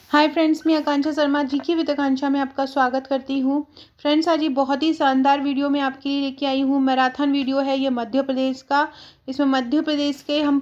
Hi friends, मैं आकांक्षा शर्मा जी की with आकांक्षा में आपका स्वागत करती हूँ। फ्रेंड्स, आज ये बहुत ही शानदार वीडियो मैं आपके लिए लेके आई हूँ। मैराथन वीडियो है ये मध्य प्रदेश का। इसमें मध्य प्रदेश के हम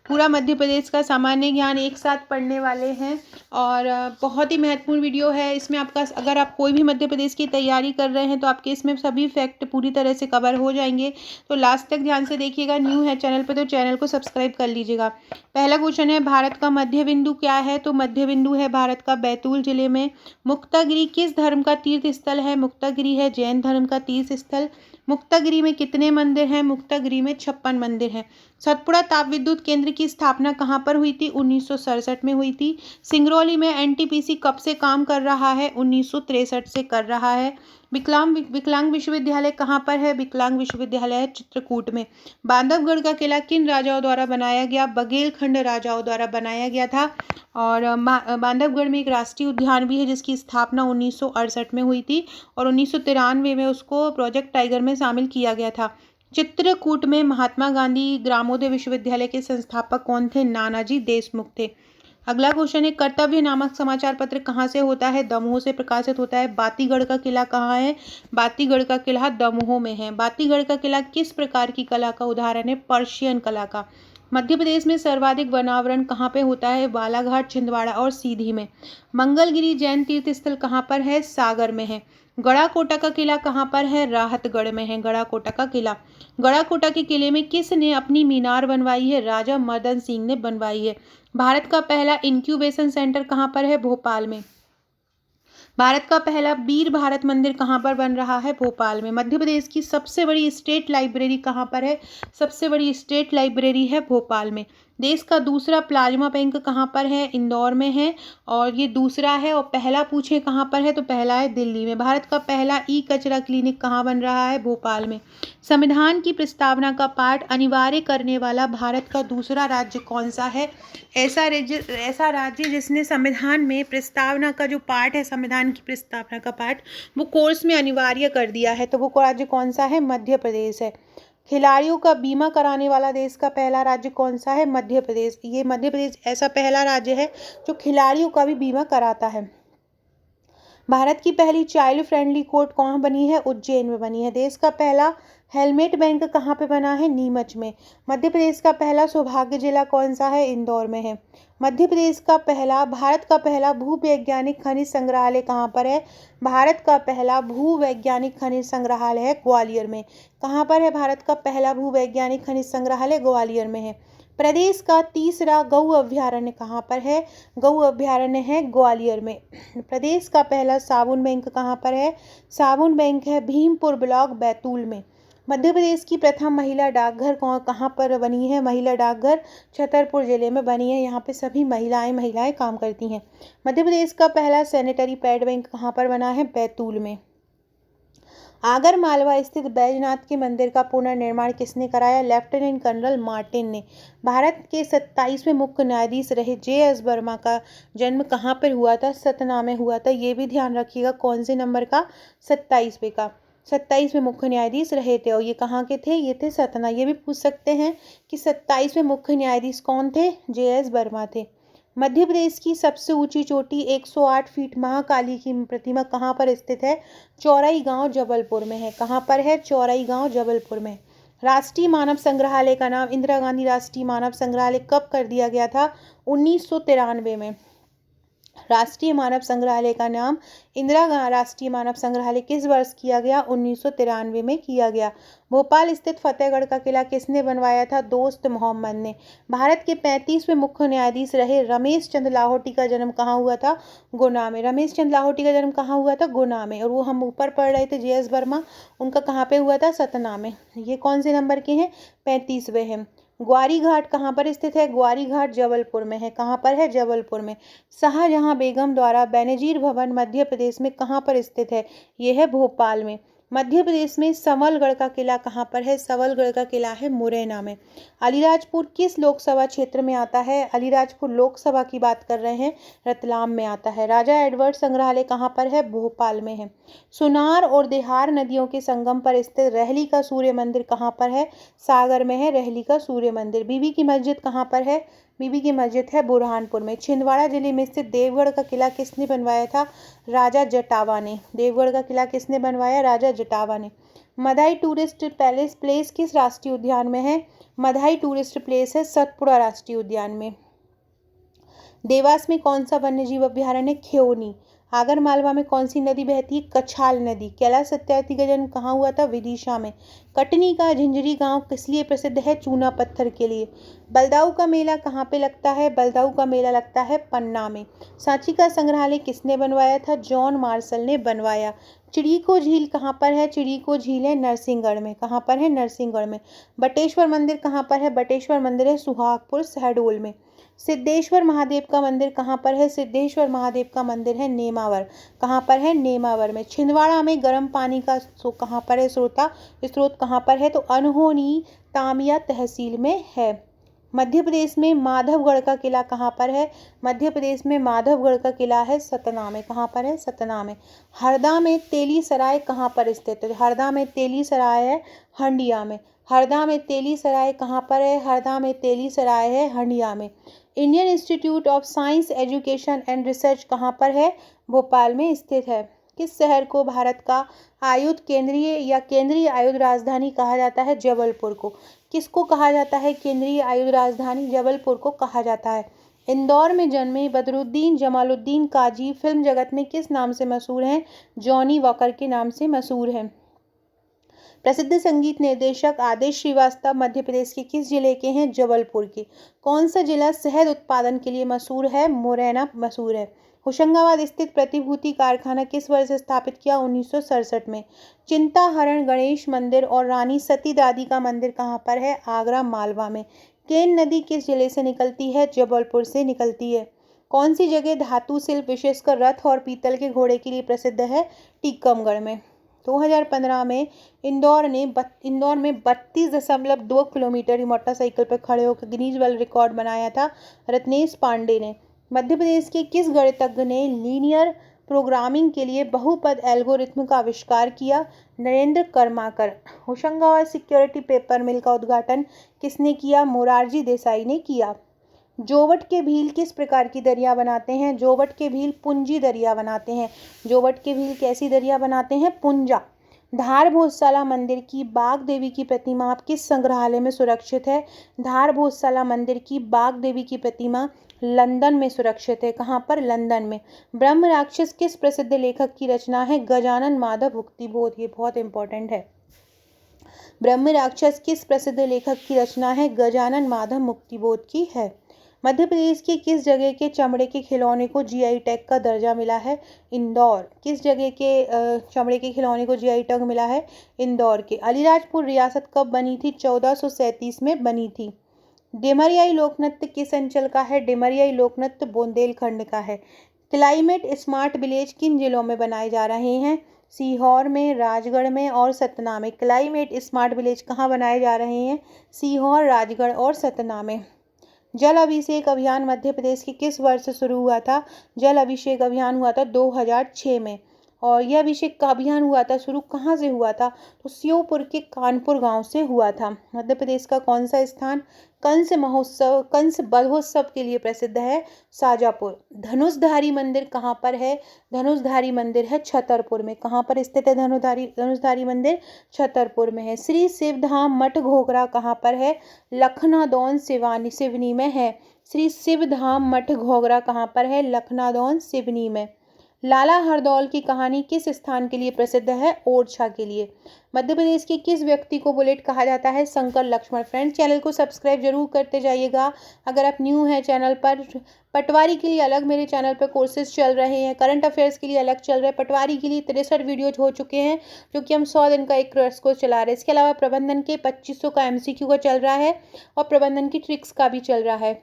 पूरा मध्य प्रदेश का सामान्य ज्ञान एक साथ पढ़ने वाले हैं और बहुत ही महत्वपूर्ण वीडियो है। इसमें आपका अगर आप कोई भी मध्य प्रदेश की तैयारी कर रहे हैं तो आपके इसमें सभी फैक्ट पूरी तरह से कवर हो जाएंगे। तो लास्ट तक ध्यान से देखिएगा। न्यू है चैनल पर तो चैनल को सब्सक्राइब कर लीजिएगा। पहला क्वेश्चन है, भारत का मध्य बिंदु क्या है? तो मध्य बिंदु है भारत का बैतूल जिले में। मुक्तागिरी किस धर्म का तीर्थ स्थल है? मुक्तागिरी है जैन धर्म का तीर्थ स्थल। मुक्तागिरी में कितने मंदिर हैं? मुक्तागिरी में 56 मंदिर हैं। सतपुड़ा ताप विद्युत केंद्र की स्थापना कहाँ पर हुई थी? 1967 में हुई थी। सिंगरौली में एनटीपीसी कब से काम कर रहा है? 1963 से कर रहा है। विकलांग विश्वविद्यालय कहाँ पर है? विकलांग विश्वविद्यालय है चित्रकूट में। बांधवगढ़ का किला किन राजाओं द्वारा बनाया गया? बघेलखंड राजाओं द्वारा बनाया गया था। और बांधवगढ़ में एक राष्ट्रीय उद्यान भी है जिसकी स्थापना 1968 में हुई थी और 1993 में उसको प्रोजेक्ट टाइगर में शामिल किया गया था। चित्रकूट में महात्मा गांधी ग्रामोदय विश्वविद्यालय के संस्थापक कौन थे? नानाजी देशमुख थे। अगला क्वेश्चन है, कर्तव्य नामक समाचार पत्र कहाँ से होता है? दमोह से प्रकाशित होता है। बातीगढ़ का किला कहाँ है? बातीगढ़ का किला दमोह में है। बातीगढ़ का किला किस प्रकार की कला का उदाहरण है? पर्शियन कला का। मध्य प्रदेश में सर्वाधिक वनावरण कहाँ पे होता है? बालाघाट, छिंदवाड़ा और सीधी में। मंगलगिरी जैन तीर्थ स्थल कहाँ पर है? सागर में है। गड़ाकोटा का किला कहाँ पर है? राहतगढ़ में है गड़ाकोटा का किला। गड़ाकोटा के किले में किसने अपनी मीनार बनवाई है? राजा मदन सिंह ने बनवाई है। भारत का पहला इंक्यूबेशन सेंटर कहाँ पर है? भोपाल में। भारत का पहला वीर भारत मंदिर कहाँ पर बन रहा है? भोपाल में। मध्य प्रदेश की सबसे बड़ी स्टेट लाइब्रेरी कहाँ पर है? सबसे बड़ी स्टेट लाइब्रेरी है भोपाल में। देश का दूसरा प्लाज्मा बैंक कहाँ पर है? इंदौर में है और ये दूसरा है। और पहला पूछे कहाँ पर है तो पहला है दिल्ली में। भारत का पहला ई कचरा क्लिनिक कहाँ बन रहा है? भोपाल में। संविधान की प्रस्तावना का पाठ अनिवार्य करने वाला भारत का दूसरा राज्य कौन सा है? ऐसा राज्य जिसने संविधान में प्रस्तावना का जो पाठ है, संविधान की प्रस्तावना का पाठ वो कोर्स में अनिवार्य कर दिया है, तो वो राज्य कौन सा है? मध्य प्रदेश है। खिलाड़ियों का बीमा कराने वाला देश का पहला राज्य कौन सा है? मध्य प्रदेश। ये मध्य प्रदेश ऐसा पहला राज्य है जो खिलाड़ियों का भी बीमा कराता है। भारत की पहली चाइल्ड फ्रेंडली कोर्ट कहाँ बनी है? उज्जैन में बनी है। देश का पहला हेलमेट बैंक कहाँ पे बना है? नीमच में। मध्य प्रदेश का पहला सौभाग्य जिला कौन सा है? इंदौर में है। भारत का पहला भूवैज्ञानिक खनिज संग्रहालय कहाँ पर है? भारत का पहला भूवैज्ञानिक खनिज संग्रहालय है ग्वालियर में। कहाँ पर है भारत का पहला भूवैज्ञानिक खनिज संग्रहालय? ग्वालियर में है। प्रदेश का तीसरा गऊ अभ्यारण्य कहाँ पर है? गऊ अभ्यारण्य है ग्वालियर में। प्रदेश का पहला साबुन बैंक कहाँ पर है? साबुन बैंक है भीमपुर ब्लॉक बैतूल में। मध्य प्रदेश की प्रथम महिला डाकघर कहाँ पर बनी है? महिला डाकघर छतरपुर जिले में बनी है। यहाँ पे सभी महिलाएं काम करती हैं। मध्य प्रदेश का पहला सैनिटरी पैड बैंक कहाँ पर बना है? बैतूल में। आगर मालवा स्थित बैजनाथ के मंदिर का पुनर्निर्माण किसने कराया? लेफ्टिनेंट कर्नल मार्टिन ने। भारत के 27वें मुख्य न्यायाधीश रहे जे.एस. वर्मा का जन्म कहाँ पर हुआ था? सतना में हुआ था। ये भी ध्यान रखिएगा। कौन से नंबर का? 27वें का। 27वें मुख्य न्यायाधीश रहे थे और ये कहाँ के थे? ये थे सतना। ये भी पूछ सकते हैं कि 27वें मुख्य न्यायाधीश कौन थे? जे.एस. वर्मा थे। मध्य प्रदेश की सबसे ऊंची चोटी 108 फीट महाकाली की प्रतिमा कहाँ पर स्थित है? चौराई गांव जबलपुर में है। कहाँ पर है? चौराई गांव जबलपुर में। राष्ट्रीय मानव संग्रहालय का नाम इंदिरा गांधी राष्ट्रीय मानव संग्रहालय कब कर दिया गया था? 1993 में। राष्ट्रीय मानव संग्रहालय का नाम इंदिरा राष्ट्रीय मानव संग्रहालय किस वर्ष किया गया? 1993 में किया गया। भोपाल स्थित फतेहगढ़ का किला किसने बनवाया था? दोस्त मोहम्मद ने। भारत के 35वें मुख्य न्यायाधीश रहे रमेश चंद्र लाहौटी का जन्म कहाँ हुआ था? गुना में। रमेश चंद्र लाहौटी का जन्म कहाँ हुआ था? गुना में। और वो हम ऊपर पढ़ रहे थे जे.एस. वर्मा, उनका कहाँ पे हुआ था? सतना में। ये कौन से नंबर के हैं? 35वें हैं। ग्वारी घाट कहाँ पर स्थित है? ग्वारी घाट जबलपुर में है। कहाँ पर है? जबलपुर में। शाहजहां बेगम द्वारा बेनजीर भवन मध्य प्रदेश में कहाँ पर स्थित है? यह है भोपाल में। मध्य प्रदेश में संवलगढ़ का किला कहाँ पर है? संवलगढ़ का किला है मुरैना में। अलीराजपुर किस लोकसभा क्षेत्र में आता है? अलीराजपुर लोकसभा की बात कर रहे हैं, रतलाम में आता है। राजा एडवर्ड संग्रहालय कहाँ पर है? भोपाल में है। सुनार और देहार नदियों के संगम पर स्थित रहली का सूर्य मंदिर कहाँ पर है? सागर में है रहली का सूर्य मंदिर। बीबी की मस्जिद कहाँ पर है? बीबी की मस्जिद है बुरहानपुर में। छिंदवाड़ा जिले में स्थित देवगढ़ का किला किसने बनवाया था? राजा जटावा ने। देवगढ़ का किला किसने बनवाया? राजा जटावा ने। मदाई टूरिस्ट प्लेस किस राष्ट्रीय उद्यान में है? मदाई टूरिस्ट प्लेस है सतपुड़ा राष्ट्रीय उद्यान में। देवास में कौन सा वन्यजीव अभ्यारण्य? खियोनी। आगर मालवा में कौन सी नदी बहती है? कछाल नदी। कैलाश सत्यार्थी का जन्म कहाँ हुआ था? विदिशा में। कटनी का झिंझरी गांव किस लिए प्रसिद्ध है? चूना पत्थर के लिए। बलदाऊ का मेला कहाँ पे लगता है? बलदाऊ का मेला लगता है पन्ना में। सांची का संग्रहालय किसने बनवाया था? जॉन मार्शल ने बनवाया। चिड़ीको झील कहाँ पर है? चिड़ीको झील है नरसिंहगढ़ में। कहाँ पर है? नरसिंहगढ़ में। बटेश्वर मंदिर कहाँ पर है? बटेश्वर मंदिर है सुहागपुर शहडोल में। सिद्धेश्वर महादेव का मंदिर कहाँ पर है? सिद्धेश्वर महादेव का मंदिर है नेमावर। कहाँ पर है? नेमावर में। छिंदवाड़ा में गर्म पानी का कहाँ पर है? स्रोत कहाँ पर है? तो अनहोनी तामिया तहसील में है। मध्य प्रदेश में माधवगढ़ का किला कहाँ पर है? मध्य प्रदेश में माधवगढ़ का किला है सतना में। कहाँ पर है? सतना में। हरदा में तेली सराय कहाँ पर स्थित है? हरदा में तेली सराय है हंडिया में। हरदा में तेली सराय कहाँ पर है? हरदा में तेली सराय है हंडिया में। Indian institute of science education and research कहाँ पर है? भोपाल में स्थित है। किस शहर को भारत का आयुध केंद्रीय या केंद्रीय आयुध राजधानी कहा जाता है? जबलपुर को। किसको कहा जाता है केंद्रीय आयुध राजधानी? जबलपुर को कहा जाता है। इंदौर में जन्मे बदरुद्दीन जमालुद्दीन काजी फिल्म जगत में किस नाम से मशहूर हैं? जॉनी वॉकर के नाम से मशहूर हैं। प्रसिद्ध संगीत निर्देशक आदेश श्रीवास्तव मध्य प्रदेश के किस जिले के हैं? जबलपुर के। कौन सा जिला शहद उत्पादन के लिए मशहूर है? मुरैना मशहूर है। होशंगाबाद स्थित प्रतिभूति कारखाना किस वर्ष स्थापित किया? 1967 में। चिंताहरण गणेश मंदिर और रानी सती दादी का मंदिर कहाँ पर है? आगरा मालवा में। केन नदी किस जिले से निकलती है? जबलपुर से निकलती है। कौन सी जगह धातु शिल्प विशेषकर रथ और पीतल के घोड़े के लिए प्रसिद्ध है? टीकमगढ़ में। 2015 में इंदौर में 32.2 किलोमीटर की मोटरसाइकिल पर खड़े होकर गिनीज वर्ल्ड रिकॉर्ड बनाया था रत्नेश पांडे ने। मध्य प्रदेश के किस गणितज्ञ ने लीनियर प्रोग्रामिंग के लिए बहुपद एल्गोरिथ्म का आविष्कार किया? नरेंद्र कर्माकर। होशंगाबाद सिक्योरिटी पेपर मिल का उद्घाटन किसने किया? मोरारजी देसाई ने किया। जोवट के भील किस प्रकार की दरिया बनाते हैं? जोवट के भील पुंजी दरिया बनाते हैं। जोवट के भील कैसी दरिया बनाते हैं? पुंजा। धार भोजशाला मंदिर की बाग देवी की प्रतिमा आप किस संग्रहालय में सुरक्षित है? धार भोजशाला मंदिर की बाग देवी की प्रतिमा लंदन में सुरक्षित है। कहाँ पर? लंदन में। ब्रह्म राक्षस किस प्रसिद्ध लेखक की रचना है? गजानन माधव भुक्तिबोध। ये बहुत इंपॉर्टेंट है। ब्रह्म राक्षस किस प्रसिद्ध लेखक की रचना है? गजानन माधव मुक्तिबोध की है। मध्य प्रदेश के किस जगह के चमड़े के खिलौने को जीआई टैग का दर्जा मिला है? इंदौर। किस जगह के चमड़े के खिलौने को जीआई टैग मिला है? इंदौर के। अलीराजपुर रियासत कब बनी थी? 1437 में बनी थी। डेमरियाई लोकनृत्य किस अंचल का है? डेमरियाई लोकनृत्य बुंदेलखंड का है। क्लाइमेट स्मार्ट विलेज किन जिलों में बनाए जा रहे हैं? सीहोर में, राजगढ़ में और सतना में। क्लाइमेट स्मार्ट विलेज कहाँ बनाए जा रहे हैं? सीहोर, राजगढ़ और सतना में। जल अभिषेक अभियान मध्य प्रदेश के किस वर्ष से शुरू हुआ था? जल अभिषेक अभियान हुआ था 2006 में। और यह अभिषेक का अभियान हुआ था, शुरू कहाँ से हुआ था? तो श्योपुर के कानपुर गांव से हुआ था। मध्य प्रदेश का कौन सा स्थान कंस बधोत्सव के लिए प्रसिद्ध है? शाजापुर। धनुषधारी मंदिर कहाँ पर है? धनुषधारी मंदिर है छतरपुर में। कहाँ पर स्थित है धनुषधारी मंदिर? छतरपुर में है। श्री शिवधाम मठ घोघरा कहाँ पर है? लखनादौन सिवनी में है। श्री शिवधाम मठ घोघरा कहाँ पर है? लखनादौन सिवनी में। लाला हरदौल की कहानी किस स्थान के लिए प्रसिद्ध है? ओरछा के लिए। मध्य प्रदेश के किस व्यक्ति को बुलेट कहा जाता है? शंकर लक्ष्मण। फ्रेंड्स, चैनल को सब्सक्राइब जरूर करते जाइएगा। अगर आप न्यू हैं चैनल पर, पटवारी के लिए अलग मेरे चैनल पर कोर्सेज चल रहे हैं, करंट अफेयर्स के लिए अलग चल रहे हैं। पटवारी के लिए 63 वीडियोज हो चुके हैं, जो कि हम 100 दिन का एक क्रैश कोर्स चला रहे हैं। इसके अलावा प्रबंधन के 2500 का MCQ का चल रहा है और प्रबंधन की ट्रिक्स का भी चल रहा है।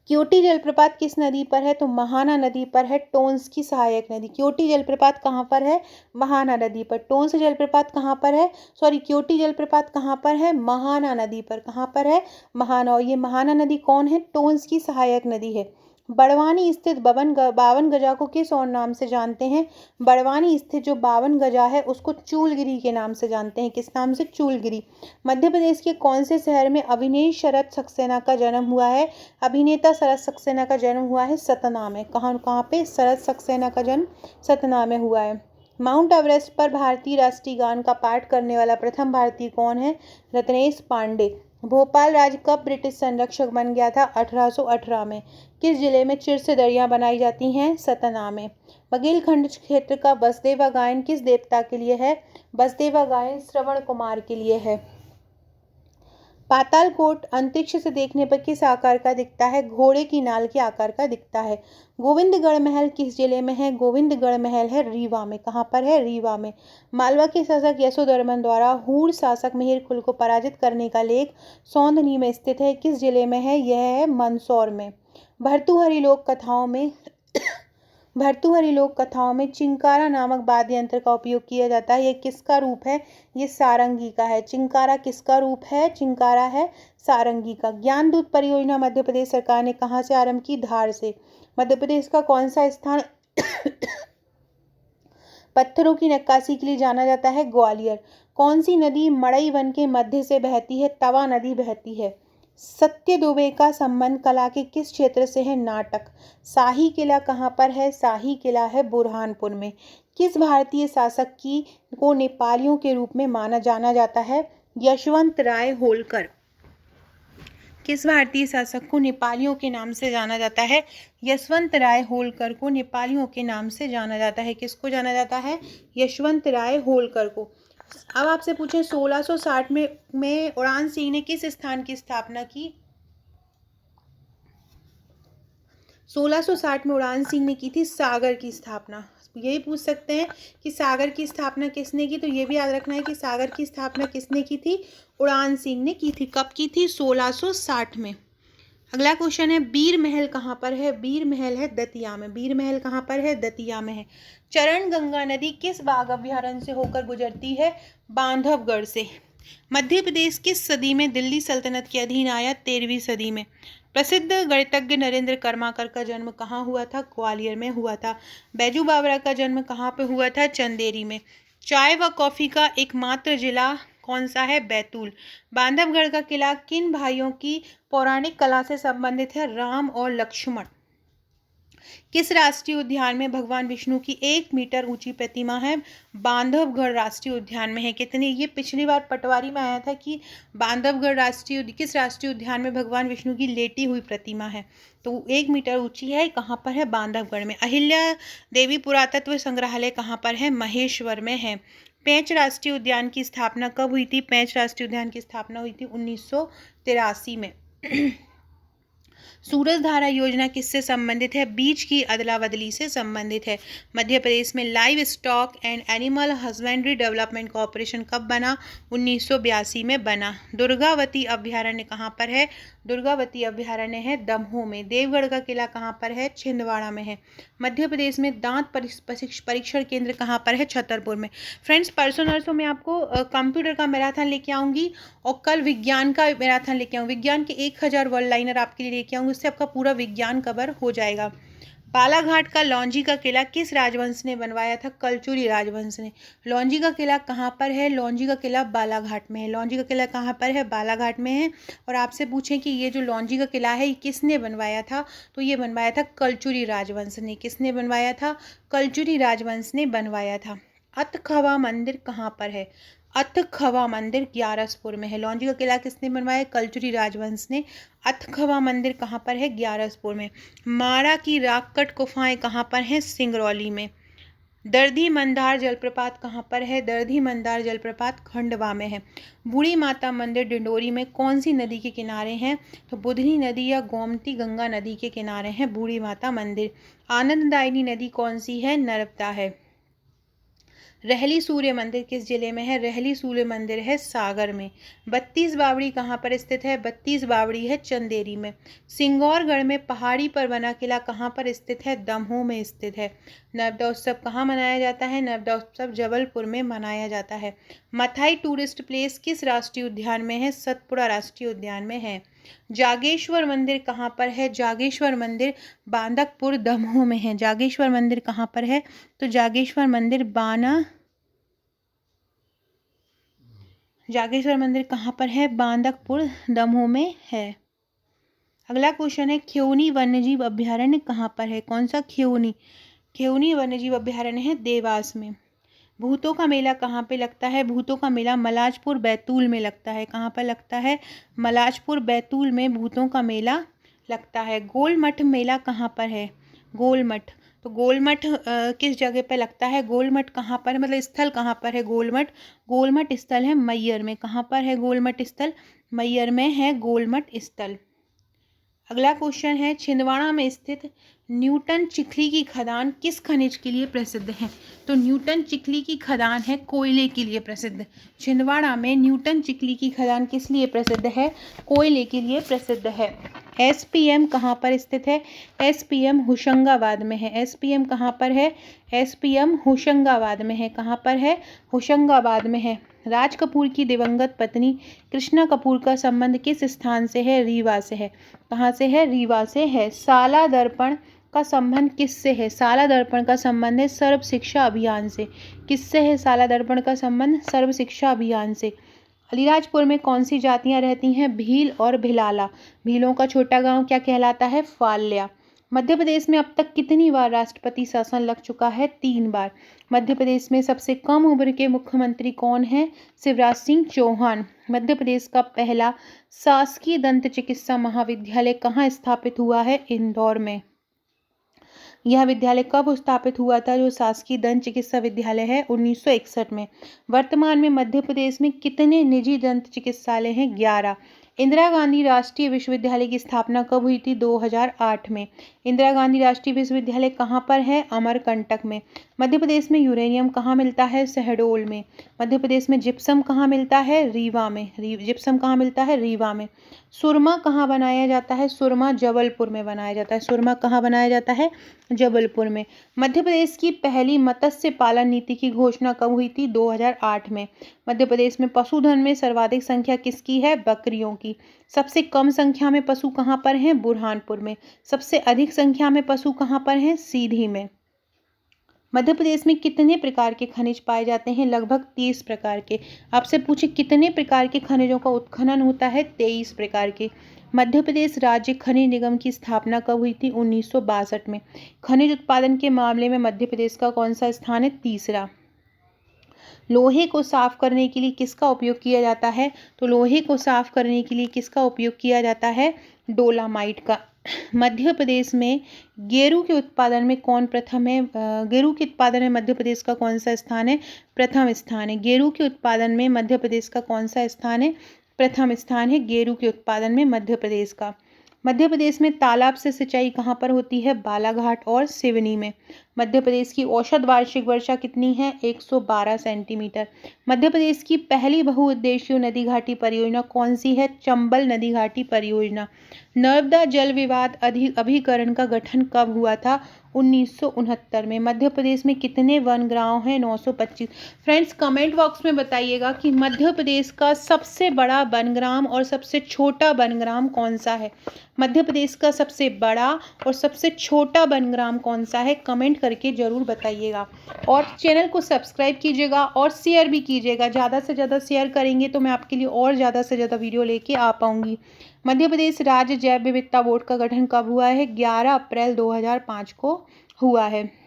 क्योटी जलप्रपात किस नदी पर है? तो महाना नदी पर है, टोंस की सहायक नदी। क्योटी जलप्रपात कहाँ पर है? महाना नदी पर। टोंस जलप्रपात कहाँ पर है? क्योटी जलप्रपात कहाँ पर है? महाना नदी पर। कहाँ पर है? महाना। और ये महाना नदी कौन है? टोंस की सहायक नदी है। बड़वानी स्थित बावन गजा को किस और नाम से जानते हैं? बड़वानी स्थित जो 52 गजा है उसको चूलगिरी के नाम से जानते हैं। किस नाम से? चूलगिरी। मध्य प्रदेश के कौन से शहर में अभिनेता शरद सक्सेना का जन्म हुआ है? अभिनेता शरद सक्सेना का जन्म हुआ है सतना में। कहाँ कहाँ पे? शरद सक्सेना का जन्म सतना में हुआ है। माउंट एवरेस्ट पर भारतीय राष्ट्रीय गान का पाठ करने वाला प्रथम भारतीय कौन है? रत्नेश पांडे। भोपाल राज्य कब ब्रिटिश संरक्षक बन गया था? 1818 में। किस जिले में चिर से दरियां बनाई जाती हैं? सतना में। बघेलखंड क्षेत्र का बसदेवा गायन किस देवता के लिए है? बसदेवा गायन श्रवण कुमार के लिए है। पातालकोट अंतरिक्ष से देखने पर किस आकार का दिखता है? घोड़े की नाल के आकार का दिखता है। गोविंदगढ़ महल किस जिले में है? गोविंदगढ़ महल है रीवा में। कहाँ पर है? रीवा में। मालवा के शासक यशोधर्मन द्वारा हूण शासक मिहिरकुल को पराजित करने का लेख सौंधनी में स्थित है। किस जिले में है? यह है मंदसौर में। भर्तृहरि लोक कथाओं में चिंकारा नामक वाद्य यंत्र का उपयोग किया जाता है। यह किसका रूप है? ये सारंगी का है। चिंकारा किसका रूप है? चिंकारा है सारंगी का। ज्ञान दूत परियोजना मध्य प्रदेश सरकार ने कहाँ से आरंभ की? धार से। मध्य प्रदेश का कौन सा स्थान पत्थरों की नक्काशी के लिए जाना जाता है? ग्वालियर। कौन सी नदी मड़ई वन के मध्य से बहती है? तवा नदी बहती है। सत्य दुबे का संबंध कला के किस क्षेत्र से है? नाटक। शाही किला कहाँ पर है? शाही किला है बुरहानपुर में। किस भारतीय शासक को नेपालियों के रूप में जाना जाता है? यशवंत राय होलकर। किस भारतीय शासक को नेपालियों के नाम से जाना जाता है? यशवंत राय होलकर को नेपालियों के नाम से जाना जाता है। किसको जाना जाता है? यशवंत राय होलकर को। अब आपसे पूछें 1660 में उड़ान सिंह ने किस स्थान की स्थापना की? 1660 में उड़ान सिंह ने की थी सागर की स्थापना। यही पूछ सकते हैं कि सागर की स्थापना किसने की, तो ये भी याद रखना है कि सागर की स्थापना किसने की थी? उड़ान सिंह ने की थी। कब की थी? 1660 में। अगला क्वेश्चन है बीर महल कहाँ पर है? बीर महल है दतिया में। बीर महल कहाँ पर है? दतिया में है। चरण गंगा नदी किस बाघ अभयारण्य से होकर गुजरती है? बांधवगढ़ से। मध्य प्रदेश किस सदी में दिल्ली सल्तनत के अधीन आया? 13वीं सदी में। प्रसिद्ध गणितज्ञ नरेंद्र कर्माकर का जन्म कहाँ हुआ था? ग्वालियर में हुआ था। बैजू बावरा का जन्म कहाँ पे हुआ था? चंदेरी में। चाय व कॉफी का एकमात्र जिला कौन सा है? बैतूल। बांधवगढ़ का किला किन भाइयों की पौराणिक कला से संबंधित है? राम और लक्ष्मण। किस राष्ट्रीय उद्यान में भगवान विष्णु की 1 मीटर ऊंची प्रतिमा है? बांधवगढ़ राष्ट्रीय उद्यान में है। कितने? ये पिछली बार पटवारी में आया था कि बांधवगढ़ किस राष्ट्रीय उद्यान में भगवान विष्णु की लेटी हुई प्रतिमा है, तो 1 मीटर ऊंची है। कहाँ पर है? बांधवगढ़ में। अहिल्या देवी पुरातत्व संग्रहालय कहाँ पर है? महेश्वर में है। पेंच राष्ट्रीय उद्यान की स्थापना कब हुई थी? पेंच राष्ट्रीय उद्यान की स्थापना हुई थी 1983 में। सूरजधारा योजना किससे संबंधित है? बीज की अदला बदली से संबंधित है। मध्य प्रदेश में live stock and animal husbandry development corporation कब बना? 1982 में बना। दुर्गावती अभ्यारण्य कहाँ पर है? दुर्गावती अभ्यारण्य है दमोह में। देवगढ़ का किला कहाँ पर है? छिंदवाड़ा में है। मध्य प्रदेश में दांत परीक्षण केंद्र कहाँ पर है? छतरपुर में। फ्रेंड्स, परसों नरसों मैं आपको कंप्यूटर का मैराथन लेके आऊँगी और कल विज्ञान का मैराथन लेके आऊँगी। विज्ञान के 1000 वर्ड लाइनर आपके लिए लेके आऊँगी, उससे आपका पूरा विज्ञान कवर हो जाएगा। बालाघाट का लौंजी का किला किस राजवंश ने बनवाया था? कलचुरी राजवंश ने। लौंजी का किला कहाँ पर है? लौंजी का किला बालाघाट में है। लौंजी का किला कहाँ पर है? बालाघाट में है। और आपसे पूछें कि ये जो लौंजी का किला है ये किसने बनवाया था, तो ये बनवाया था कलचुरी राजवंश ने। किसने बनवाया था? कलचुरी राजवंश ने बनवाया था। अतखवा मंदिर कहाँ पर है? अतखवा मंदिर ग्यारसपुर में है। लौंजी का किला किसने बनवाया? कलचुरी राजवंश ने। अतखवा मंदिर कहाँ पर है? ग्यारसपुर में। मारा की राकट गुफाएं कहाँ पर हैं? सिंगरौली में। दर्धी मंदार जलप्रपात कहाँ पर है? दर्धी मंदार जलप्रपात खंडवा में है। बूढ़ी माता मंदिर डिंडोरी में कौन सी नदी के किनारे हैं? तो बुधनी नदी या गोमती गंगा नदी के किनारे हैं बूढ़ी माता मंदिर। आनंददायिनी नदी कौन सी है? नर्मदा है। रहली सूर्य मंदिर किस जिले में है? रहली सूर्य मंदिर है सागर में। 32 बावड़ी कहाँ पर स्थित है? 32 बावड़ी है चंदेरी में। सिंगौरगढ़ में पहाड़ी पर बना किला कहाँ पर स्थित है? दमोह में स्थित है। नर्मदा उत्सव कहाँ मनाया जाता है? नर्मदा उत्सव जबलपुर में मनाया जाता है। मथाई टूरिस्ट प्लेस किस राष्ट्रीय उद्यान में है? सतपुड़ा राष्ट्रीय उद्यान में है। जागेश्वर मंदिर कहाँ पर है? जागेश्वर मंदिर बांदकपुर दमोह में है। जागेश्वर मंदिर कहाँ पर है? तो जागेश्वर मंदिर जागेश्वर मंदिर कहाँ पर है? बांदकपुर दमोह में है। अगला क्वेश्चन है खियोनी वन्यजीव अभ्यारण्य कहाँ पर है? कौन सा खियोनी? खियोनी वन्यजीव अभ्यारण्य है देवास में। भूतों का मेला कहाँ पे लगता है? भूतों का मेला मलाजपुर बैतूल में लगता है। कहाँ पर लगता है? मलाजपुर बैतूल में भूतों का मेला लगता है। गोलमठ मेला कहाँ पर है? गोलमठ, तो गोलमठ किस जगह पे लगता है? गोलमठ कहाँ पर, मतलब स्थल कहाँ पर है गोलमठ? गोलमठ स्थल है मैयर में। कहाँ पर है गोलमठ स्थल? मैयर में है गोलमठ स्थल। अगला क्वेश्चन है छिंदवाड़ा में स्थित न्यूटन चिखली की खदान किस खनिज के लिए प्रसिद्ध है? तो न्यूटन चिखली की खदान है कोयले के लिए प्रसिद्ध। छिंदवाड़ा में न्यूटन चिखली की खदान किस लिए प्रसिद्ध है? कोयले के लिए प्रसिद्ध है। एसपीएम कहाँ पर स्थित है? एसपीएम होशंगाबाद में है। एसपीएम कहाँ पर है? एसपीएम होशंगाबाद में है। कहाँ पर है? होशंगाबाद में है। राज कपूर की दिवंगत पत्नी कृष्णा कपूर का संबंध किस स्थान से है? रीवा से है। कहाँ से है? रीवा से है। साला दर्पण का संबंध किससे है? साला दर्पण का संबंध है सर्व शिक्षा अभियान से। किससे है साला दर्पण का संबंध? सर्व शिक्षा अभियान से। अलीराजपुर में कौन सी जातियां रहती हैं? भील और भिलाला। भीलों का छोटा गांव क्या कहलाता है? फाल्या। मध्य प्रदेश में अब तक कितनी बार राष्ट्रपति शासन लग चुका है? 3 बार। मध्य प्रदेश में सबसे कम उम्र के मुख्यमंत्री कौन हैं? शिवराज सिंह चौहान। मध्य प्रदेश का पहला शासकीय दंत चिकित्सा महाविद्यालय कहाँ स्थापित हुआ है? इंदौर में। यह विद्यालय कब स्थापित हुआ था? जो शासकीय दंत चिकित्सा विद्यालय है 1961 में। वर्तमान में मध्य प्रदेश में कितने निजी दंत चिकित्सालय हैं? 11। इंदिरा गांधी राष्ट्रीय विश्वविद्यालय की स्थापना कब हुई थी? 2008 में। इंदिरा गांधी राष्ट्रीय विश्वविद्यालय कहाँ पर है? अमरकंटक में। मध्य प्रदेश में यूरेनियम कहाँ मिलता है? शहडोल में। मध्य प्रदेश में जिप्सम कहाँ मिलता है? रीवा में। जिप्सम कहाँ मिलता है? रीवा में। सुरमा कहाँ बनाया जाता है? सुरमा जबलपुर में बनाया जाता है। सुरमा कहाँ बनाया जाता है? जबलपुर में। मध्य प्रदेश की पहली मत्स्य पालन नीति की घोषणा कब हुई थी? 2008 में। मध्य प्रदेश में पशुधन में सर्वाधिक संख्या किसकी है? बकरियों की। सबसे कम संख्या में पशु कहाँ पर हैं? बुरहानपुर में। सबसे अधिक संख्या में पशु कहाँ पर हैं? सीधी में। मध्य प्रदेश में कितने प्रकार के खनिज पाए जाते हैं? लगभग 30 प्रकार के। आपसे पूछे कितने प्रकार के खनिजों का उत्खनन होता है? 23 प्रकार के। मध्य प्रदेश राज्य खनिज निगम की स्थापना कब हुई थी? 1962 में। खनिज उत्पादन के मामले में मध्य प्रदेश का कौन सा स्थान है? तीसरा। लोहे को साफ करने के लिए किसका उपयोग किया जाता है? तो लोहे को साफ करने के लिए किसका उपयोग किया जाता है? डोलामाइट का। मध्य प्रदेश में गेरू के उत्पादन में कौन प्रथम है? गेरू के उत्पादन में मध्य प्रदेश का कौन सा स्थान है? प्रथम स्थान है। गेरू के उत्पादन में मध्य प्रदेश का कौन सा स्थान है? प्रथम स्थान है गेरू के उत्पादन में मध्य प्रदेश का। मध्य प्रदेश में तालाब से सिंचाई कहाँ पर होती है? बालाघाट और सिवनी में। मध्य प्रदेश की औसत वार्षिक वर्षा कितनी है? 112 सेंटीमीटर। मध्य प्रदेश की पहली बहुउद्देशीय नदी घाटी परियोजना कौन सी है? चंबल नदी घाटी परियोजना। नर्मदा जल विवाद अभिकरण का गठन कब हुआ था? 1969 में। मध्य प्रदेश में कितने वन ग्राम हैं? 925। फ्रेंड्स कमेंट बॉक्स में बताइएगा कि मध्य प्रदेश का सबसे बड़ा वनग्राम और सबसे छोटा वनग्राम कौन सा है? मध्य प्रदेश का सबसे बड़ा और सबसे छोटा वनग्राम कौन सा है? कमेंट करके ज़रूर बताइएगा। और चैनल को सब्सक्राइब कीजिएगा और शेयर भी कीजिएगा। ज़्यादा से ज़्यादा शेयर करेंगे तो मैं आपके लिए और ज़्यादा से ज़्यादा वीडियो लेके आ पाऊँगी। मध्य प्रदेश राज्य जैव विविधता बोर्ड का गठन कब हुआ है? 11 अप्रैल 2005 को हुआ है।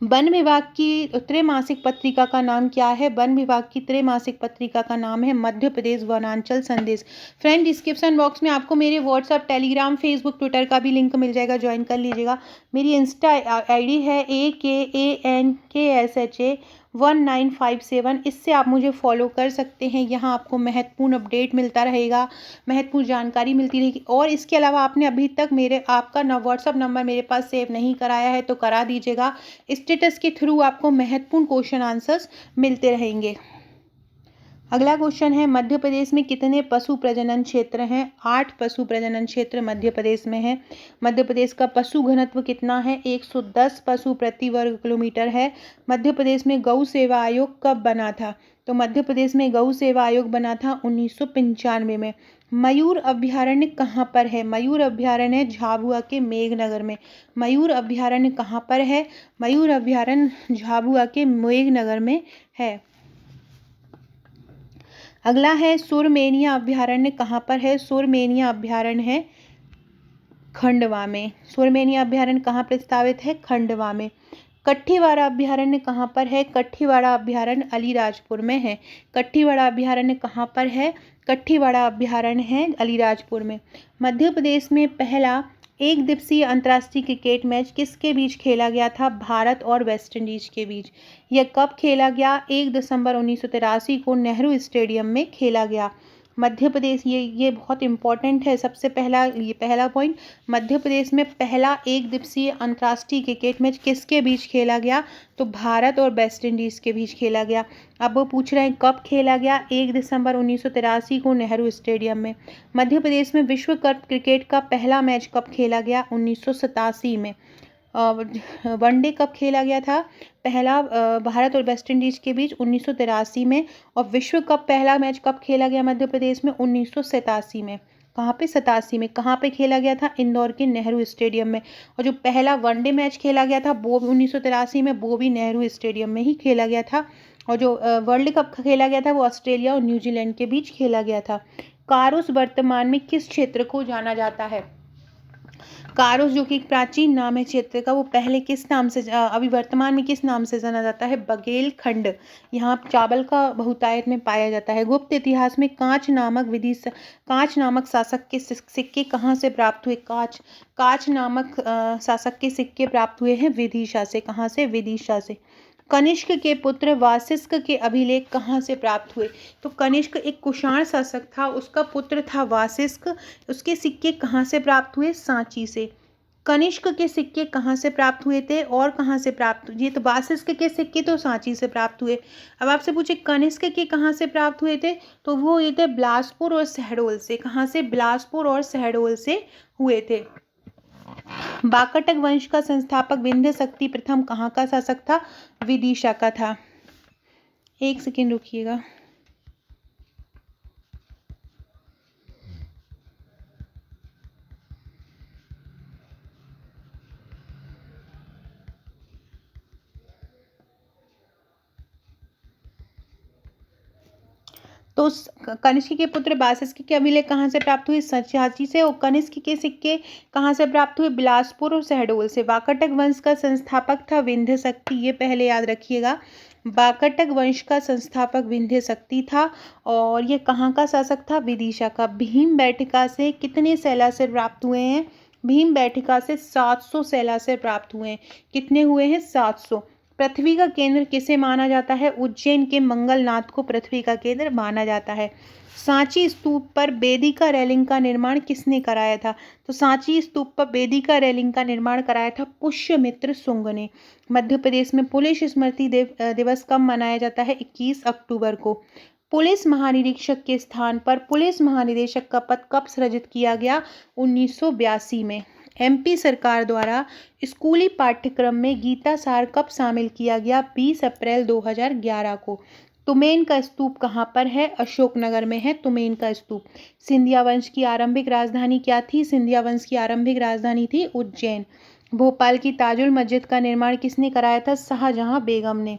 वन विभाग की त्रैमासिक पत्रिका का नाम क्या है? वन विभाग की त्रैमासिक पत्रिका का नाम है मध्य प्रदेश वनांचल संदेश। फ्रेंड डिस्क्रिप्शन बॉक्स में आपको मेरे व्हाट्सएप, टेलीग्राम, फेसबुक, ट्विटर का भी लिंक मिल जाएगा, ज्वाइन कर लीजिएगा। मेरी इंस्टा आईडी है AKANKSHA 1957। इससे आप मुझे फॉलो कर सकते हैं। यहाँ आपको महत्वपूर्ण अपडेट मिलता रहेगा, महत्वपूर्ण जानकारी मिलती रहेगी। और इसके अलावा आपने अभी तक आपका व्हाट्सअप नंबर मेरे पास सेव नहीं कराया है तो करा दीजिएगा। स्टेटस के थ्रू आपको महत्वपूर्ण क्वेश्चन आंसर्स मिलते रहेंगे। अगला क्वेश्चन है, मध्य प्रदेश में कितने पशु प्रजनन क्षेत्र हैं? 8 पशु प्रजनन क्षेत्र मध्य प्रदेश में है। मध्य प्रदेश का पशु घनत्व कितना है? 110 पशु प्रति वर्ग किलोमीटर है। मध्य प्रदेश में गौ सेवा आयोग कब बना था? तो मध्य प्रदेश में गौ सेवा आयोग बना था 1995 में। मयूर अभ्यारण्य कहाँ पर है? मयूर अभ्यारण्य है झाबुआ के मेघनगर में। मयूर अभ्यारण्य कहाँ पर है? मयूर अभ्यारण्य झाबुआ के मेघनगर में है। अगला है, सुरमेनिया अभ्यारण्य कहाँ पर है? सुरमेनिया अभ्यारण्य है खंडवा में। सुरमेनिया अभ्यारण्य कहाँ प्रस्तावित है? खंडवा में। कठीवाड़ा अभ्यारण्य कहाँ पर है? कठीवाड़ा अभ्यारण्य अलीराजपुर में है। कठीवाड़ा अभ्यारण्य कहाँ पर है? कठीवाड़ा अभ्यारण्य है अलीराजपुर में। मध्य प्रदेश में पहला एक दिवसीय अंतर्राष्ट्रीय क्रिकेट मैच किसके बीच खेला गया था? भारत और वेस्ट इंडीज के बीच। यह कब खेला गया? 1 दिसंबर 1983 को नेहरू स्टेडियम में खेला गया। मध्य प्रदेश, ये बहुत इंपॉर्टेंट है। सबसे पहला पॉइंट, मध्य प्रदेश में पहला एक दिवसीय अंतर्राष्ट्रीय क्रिकेट मैच किसके बीच खेला गया? तो भारत और वेस्ट इंडीज़ के बीच खेला गया। अब वो पूछ रहे हैं कब खेला गया? 1 दिसंबर 1983 को नेहरू स्टेडियम में। मध्य प्रदेश में विश्व कप क्रिकेट का पहला मैच कब खेला गया? 1987 में। वनडे कब खेला गया था? पहला भारत और वेस्ट इंडीज़ के बीच 1983 में। और विश्व कप पहला मैच कब खेला गया मध्य प्रदेश में? 1987 में। कहाँ पे? 87 में। कहाँ पे खेला गया था? इंदौर के नेहरू स्टेडियम में। और जो पहला वनडे मैच खेला गया था वो 1983 में, वो भी नेहरू स्टेडियम में ही खेला गया था। और जो वर्ल्ड कप खेला गया था वो ऑस्ट्रेलिया और न्यूजीलैंड के बीच खेला गया था। कारुस वर्तमान में किस क्षेत्र को जाना जाता है? कारुस जो कि एक प्राचीन नाम है क्षेत्र का, वो पहले किस नाम से, अभी वर्तमान में किस नाम से जाना जाता है? बघेलखंड। यहाँ चावल का बहुतायत में पाया जाता है। गुप्त इतिहास में कांच नामक शासक के सिक्के कहाँ से प्राप्त हुए? कांच नामक शासक के सिक्के प्राप्त हुए हैं विदिशा से। कहाँ से? विदिशा से। कनिष्क के पुत्र वासिष्क के अभिलेख कहाँ से प्राप्त हुए? तो कनिष्क एक कुषाण शासक था, उसका पुत्र था वासिष्क। उसके सिक्के कहाँ से प्राप्त हुए? सांची से। कनिष्क के सिक्के कहाँ से प्राप्त हुए थे और कहाँ से प्राप्त हुए? तो वासिष्क के सिक्के तो सांची से प्राप्त हुए। अब आपसे पूछे कनिष्क के कहाँ से प्राप्त हुए थे? तो वो हुए थे बिलासपुर और शहडोल से। कहाँ से? बिलासपुर और शहडोल से हुए थे। वाकाटक वंश का संस्थापक विंध्य शक्ति प्रथम कहाँ का शासक था? विदिशा का था। एक सेकेंड रुकिएगा। तो कनिष्क के पुत्र वासिष्क के अभिलेख कहाँ से प्राप्त हुए? सांची से। और कनिष्क के सिक्के कहाँ से प्राप्त हुए? बिलासपुर और शहडोल से। वाकाटक वंश का संस्थापक था विंध्य शक्ति, ये पहले याद रखिएगा। वाकाटक वंश का संस्थापक विंध्य शक्ति था। और ये कहाँ का शासक था? विदिशा का। भीम बैठिका से कितने शैलाश्र प्राप्त हुए हैं? भीम बैठिका से 700 शैलाश्र प्राप्त हुए हैं। कितने हुए हैं? 700। पृथ्वी का केंद्र किसे माना जाता है? उज्जैन के मंगलनाथ को पृथ्वी का केंद्र माना जाता है। सांची स्तूप पर वेदिका रेलिंग का निर्माण किसने कराया था? तो सांची स्तूप पर वेदिका रेलिंग का निर्माण कराया था पुष्यमित्र शुंग ने। मध्य प्रदेश में पुलिस स्मृति दिवस कब मनाया जाता है? 21 अक्टूबर को। पुलिस महानिरीक्षक के स्थान पर पुलिस महानिदेशक का पद कब सृजित किया गया? 1982 में। एमपी सरकार द्वारा स्कूली पाठ्यक्रम में गीता सार कब शामिल किया गया? 20 अप्रैल 2011 को। तुमेन का स्तूप कहाँ पर है? अशोकनगर में है तुमेन का स्तूप। सिंधिया वंश की आरंभिक राजधानी क्या थी? सिंधिया वंश की आरंभिक राजधानी थी उज्जैन। भोपाल की ताजुल मस्जिद का निर्माण किसने कराया था? शाहजहां बेगम ने।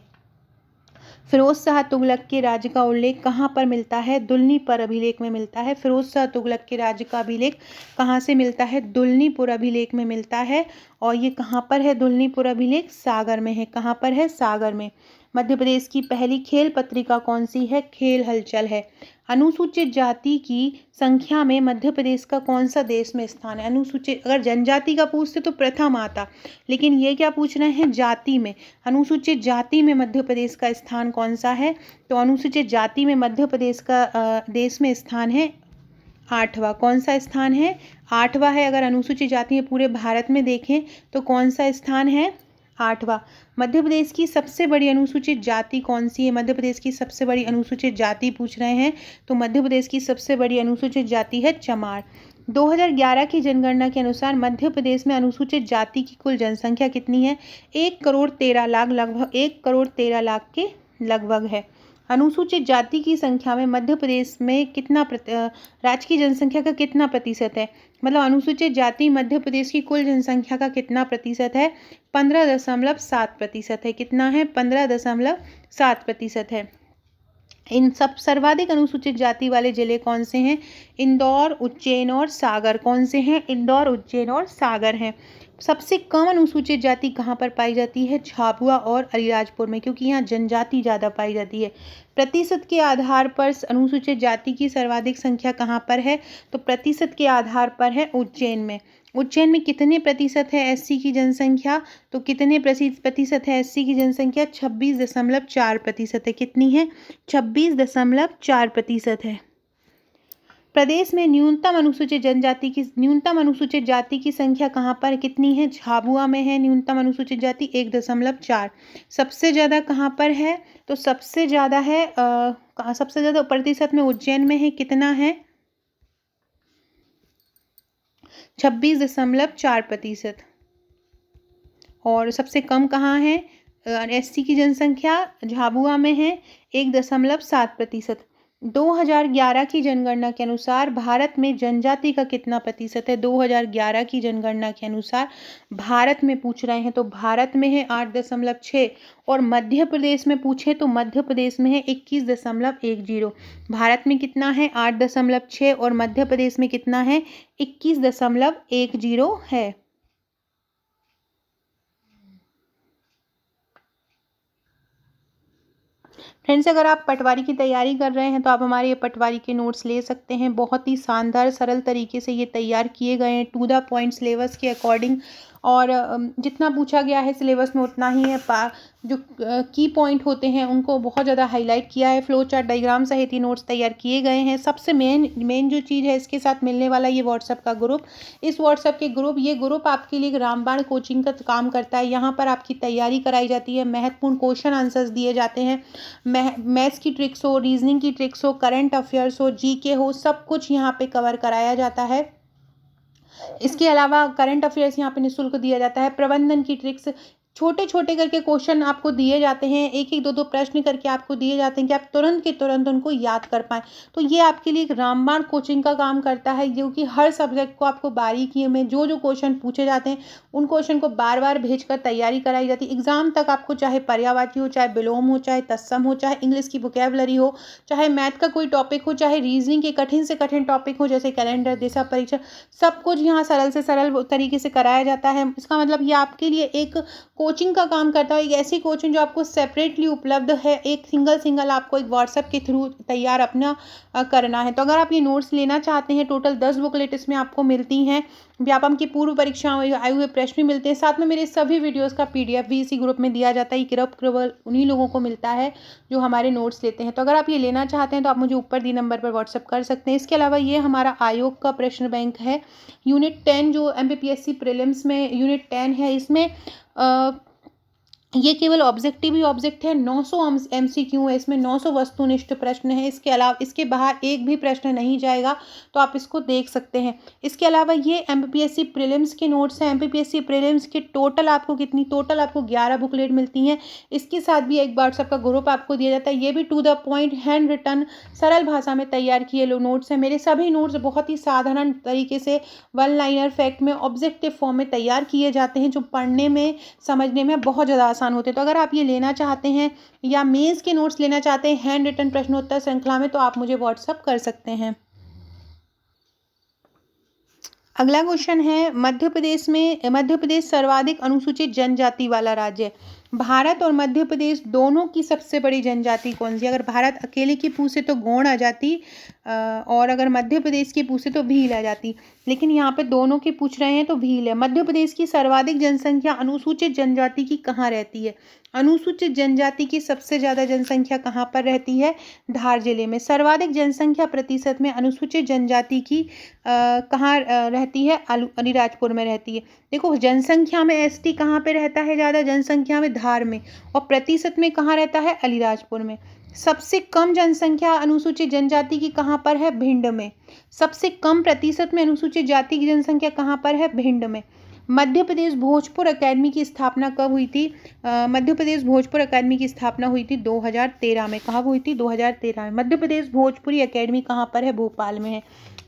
फिरोज शाह तुगलक के राज्य का उल्लेख कहाँ पर मिलता है? दुलनीपुर अभिलेख में मिलता है। फिरोज शाह तुगलक के राज्य का अभिलेख कहाँ से मिलता है? दुलनीपुर अभिलेख में मिलता है। और ये कहाँ पर है दुलनीपुर अभिलेख? सागर में है। कहाँ पर है? सागर में। मध्य प्रदेश की पहली खेल पत्रिका कौन सी है? खेल हलचल है। अनुसूचित जाति की संख्या में मध्य प्रदेश का कौन सा देश में स्थान है? अनुसूचित, अगर जनजाति का पूछते तो प्रथम आता, लेकिन ये क्या पूछ रहे हैं? जाति में। अनुसूचित जाति में मध्य प्रदेश का स्थान कौन सा है? तो अनुसूचित जाति में मध्य प्रदेश का देश में स्थान है 8वां। कौन सा स्थान है? 8वां है। अगर अनुसूचित जाति में पूरे भारत में देखें तो कौन सा स्थान है? 8वां। मध्य प्रदेश की सबसे बड़ी अनुसूचित जाति कौन सी है? मध्य प्रदेश की सबसे बड़ी अनुसूचित जाति पूछ रहे हैं, तो मध्य प्रदेश की सबसे बड़ी अनुसूचित जाति है चमार। 2011 की जनगणना के अनुसार मध्य प्रदेश में अनुसूचित जाति की कुल जनसंख्या कितनी है? 1,13,00,000, लगभग 1,13,00,000 के लगभग है। अनुसूचित जाति की संख्या में मध्य प्रदेश में कितना राज्य की जनसंख्या का कितना प्रतिशत है? मतलब अनुसूचित जाति मध्य प्रदेश की कुल जनसंख्या का कितना प्रतिशत है? 15.7% है। कितना है? 15.7% है। इन सब सर्वाधिक अनुसूचित जाति वाले जिले कौन से हैं? इंदौर, उज्जैन और सागर। कौन से हैं? इंदौर, उज्जैन और सागर हैं। सबसे कम अनुसूचित जाति कहाँ पर पाई जाती है? झाबुआ और अलीराजपुर में, क्योंकि यहाँ जनजाति ज़्यादा पाई जाती है। प्रतिशत के आधार पर अनुसूचित जाति की सर्वाधिक संख्या कहाँ पर है? तो प्रतिशत के आधार पर है उज्जैन में। उज्जैन में कितने प्रतिशत है एससी की जनसंख्या? तो कितने प्रतिशत है एससी की जनसंख्या? 26.4% है। कितनी है? 26.4% है। प्रदेश में न्यूनतम अनुसूचित जाति की संख्या कहाँ पर कितनी है? झाबुआ में है न्यूनतम अनुसूचित जाति 1.4। सबसे ज़्यादा कहाँ पर है? तो सबसे ज़्यादा है सबसे ज़्यादा प्रतिशत में उज्जैन में है। कितना है? 26.4%। और सबसे कम कहाँ है? एससी की जनसंख्या झाबुआ में है 1.7%। 2011 की जनगणना के अनुसार भारत में जनजाति का कितना प्रतिशत है? 2011 की जनगणना के अनुसार भारत में पूछ रहे हैं, तो भारत में है 8.6। और मध्य प्रदेश में पूछे तो मध्य प्रदेश में है 21.10। भारत में कितना है? 8.6 और मध्य प्रदेश में कितना है? 21.10 है। फ्रेंड्स, अगर आप पटवारी की तैयारी कर रहे हैं तो आप हमारे ये पटवारी के नोट्स ले सकते हैं। बहुत ही शानदार सरल तरीके से ये तैयार किए गए हैं, टू द पॉइंट सिलेबस के अकॉर्डिंग। और जितना पूछा गया है सिलेबस में उतना ही है। जो की पॉइंट होते हैं उनको बहुत ज़्यादा हाईलाइट किया है। फ्लो चार्ट, डायग्राम सहित ये नोट्स तैयार किए गए हैं। सबसे मेन जो चीज़ है इसके साथ मिलने वाला ये व्हाट्सएप का ग्रुप। इस व्हाट्सएप के ये ग्रुप आपके लिए रामबाण कोचिंग का काम करता है। यहाँ पर आपकी तैयारी कराई जाती है, महत्वपूर्ण क्वेश्चन आंसर्स दिए जाते हैं, मैथ्स की ट्रिक्स हो, रीजनिंग की ट्रिक्स हो, करंट अफेयर्स हो, जीके हो, सब कुछ यहाँ पे कवर कराया जाता है। इसके अलावा करंट अफेयर्स यहाँ पे निःशुल्क दिया जाता है। प्रबंधन की ट्रिक्स, छोटे छोटे करके क्वेश्चन आपको दिए जाते हैं, एक एक दो प्रश्न करके आपको दिए जाते हैं कि आप तुरंत के तुरंत उनको याद कर पाएँ। तो ये आपके लिए एक रामबाण कोचिंग का काम करता है, जो कि हर सब्जेक्ट को आपको बारीकी में जो जो क्वेश्चन पूछे जाते हैं उन क्वेश्चन को बार बार भेजकर तैयारी कराई जाती है। एग्जाम तक आपको चाहे पर्यायवाची हो, चाहे विलोम हो, चाहे तत्सम हो, चाहे इंग्लिश की वोकैबुलरी हो, चाहे मैथ का कोई टॉपिक हो, चाहे रीजनिंग के कठिन से कठिन टॉपिक हो जैसे कैलेंडर, दिशा परीक्षा, सब कुछ यहाँ सरल से सरल तरीके से कराया जाता है। इसका मतलब ये आपके लिए एक कोचिंग का काम करता है, एक ऐसी कोचिंग जो आपको सेपरेटली उपलब्ध है, एक सिंगल आपको एक व्हाट्सएप के थ्रू तैयार अपना करना है। तो अगर आप ये नोट्स लेना चाहते हैं, टोटल 10 बुकलेट इसमें आपको मिलती हैं। व्यापम की पूर्व परीक्षाओं में आए हुए प्रश्न मिलते हैं, साथ में मेरे सभी वीडियोस का पीडीएफ भी इसी ग्रुप में दिया जाता है। ग्रुप केवल उन्हीं लोगों को मिलता है जो हमारे नोट्स लेते हैं। तो अगर आप ये लेना चाहते हैं तो आप मुझे ऊपर दी नंबर पर व्हाट्सएप कर सकते हैं। इसके अलावा ये हमारा आयोग का प्रश्न बैंक है, यूनिट 10 जो एमपीपीएससी प्रीलिम्स में यूनिट 10 है, इसमें ये केवल ऑब्जेक्टिव ही ऑब्जेक्ट है। 900 एमसीक्यू है इसमें, 900 वस्तुनिष्ठ प्रश्न है। इसके अलावा इसके बाहर एक भी प्रश्न नहीं जाएगा, तो आप इसको देख सकते हैं। इसके अलावा ये एमपीपीएससी प्रीलिम्स के नोट्स हैं। एमपीपीएससी प्रीलिम्स के टोटल आपको 11 बुकलेट मिलती हैं। इसके साथ भी एक व्हाट्सएप का ग्रुप आपको दिया जाता है। ये भी to the point hand written सरल भाषा में तैयार किए नोट्स हैं। मेरे सभी नोट्स बहुत ही साधारण तरीके से वन लाइनर फैक्ट में ऑब्जेक्टिव फॉर्म में तैयार किए जाते हैं, जो पढ़ने में समझने में बहुत ज़्यादा आसान होते हैं। तो अगर आप ये लेना चाहते हैं या मेंस के नोट्स लेना चाहते हैं हैंड रिटन प्रश्नोत्तर श्रृंखला में, तो आप मुझे व्हाट्सएप कर सकते हैं। अगला क्वेश्चन है, मध्य प्रदेश सर्वाधिक अनुसूचित जनजाति वाला राज्य है। भारत और मध्य प्रदेश दोनों की सबसे बड़ी जनजाति कौन सी है? अगर भारत अकेले की पूछे तो गोंड आ जाती, और अगर मध्य प्रदेश की पूछे तो भील आ जाती, लेकिन यहाँ पे दोनों की पूछ रहे हैं तो भील है। मध्य प्रदेश की सर्वाधिक जनसंख्या अनुसूचित जनजाति की कहाँ रहती है? अनुसूचित जनजाति की सबसे ज़्यादा जनसंख्या कहाँ पर रहती है? धार जिले में। सर्वाधिक जनसंख्या प्रतिशत में अनुसूचित जनजाति की कहाँ रहती है? अलीराजपुर में रहती है। देखो, जनसंख्या में एसटी कहाँ पे रहता है ज़्यादा? जनसंख्या में धार में, और प्रतिशत में कहाँ रहता है? अलीराजपुर में। सबसे कम जनसंख्या अनुसूचित जनजाति की कहाँ पर है? भिंड में। सबसे कम प्रतिशत में अनुसूचित जाति की जनसंख्या कहाँ पर है? भिंड में। मध्य प्रदेश भोजपुर अकेडमी की स्थापना कब हुई थी? मध्य प्रदेश भोजपुर अकेडमी की स्थापना हुई थी 2013 में। कहाँ हुई थी? 2013 में। मध्य प्रदेश भोजपुरी अकेडमी कहाँ पर है? भोपाल में है।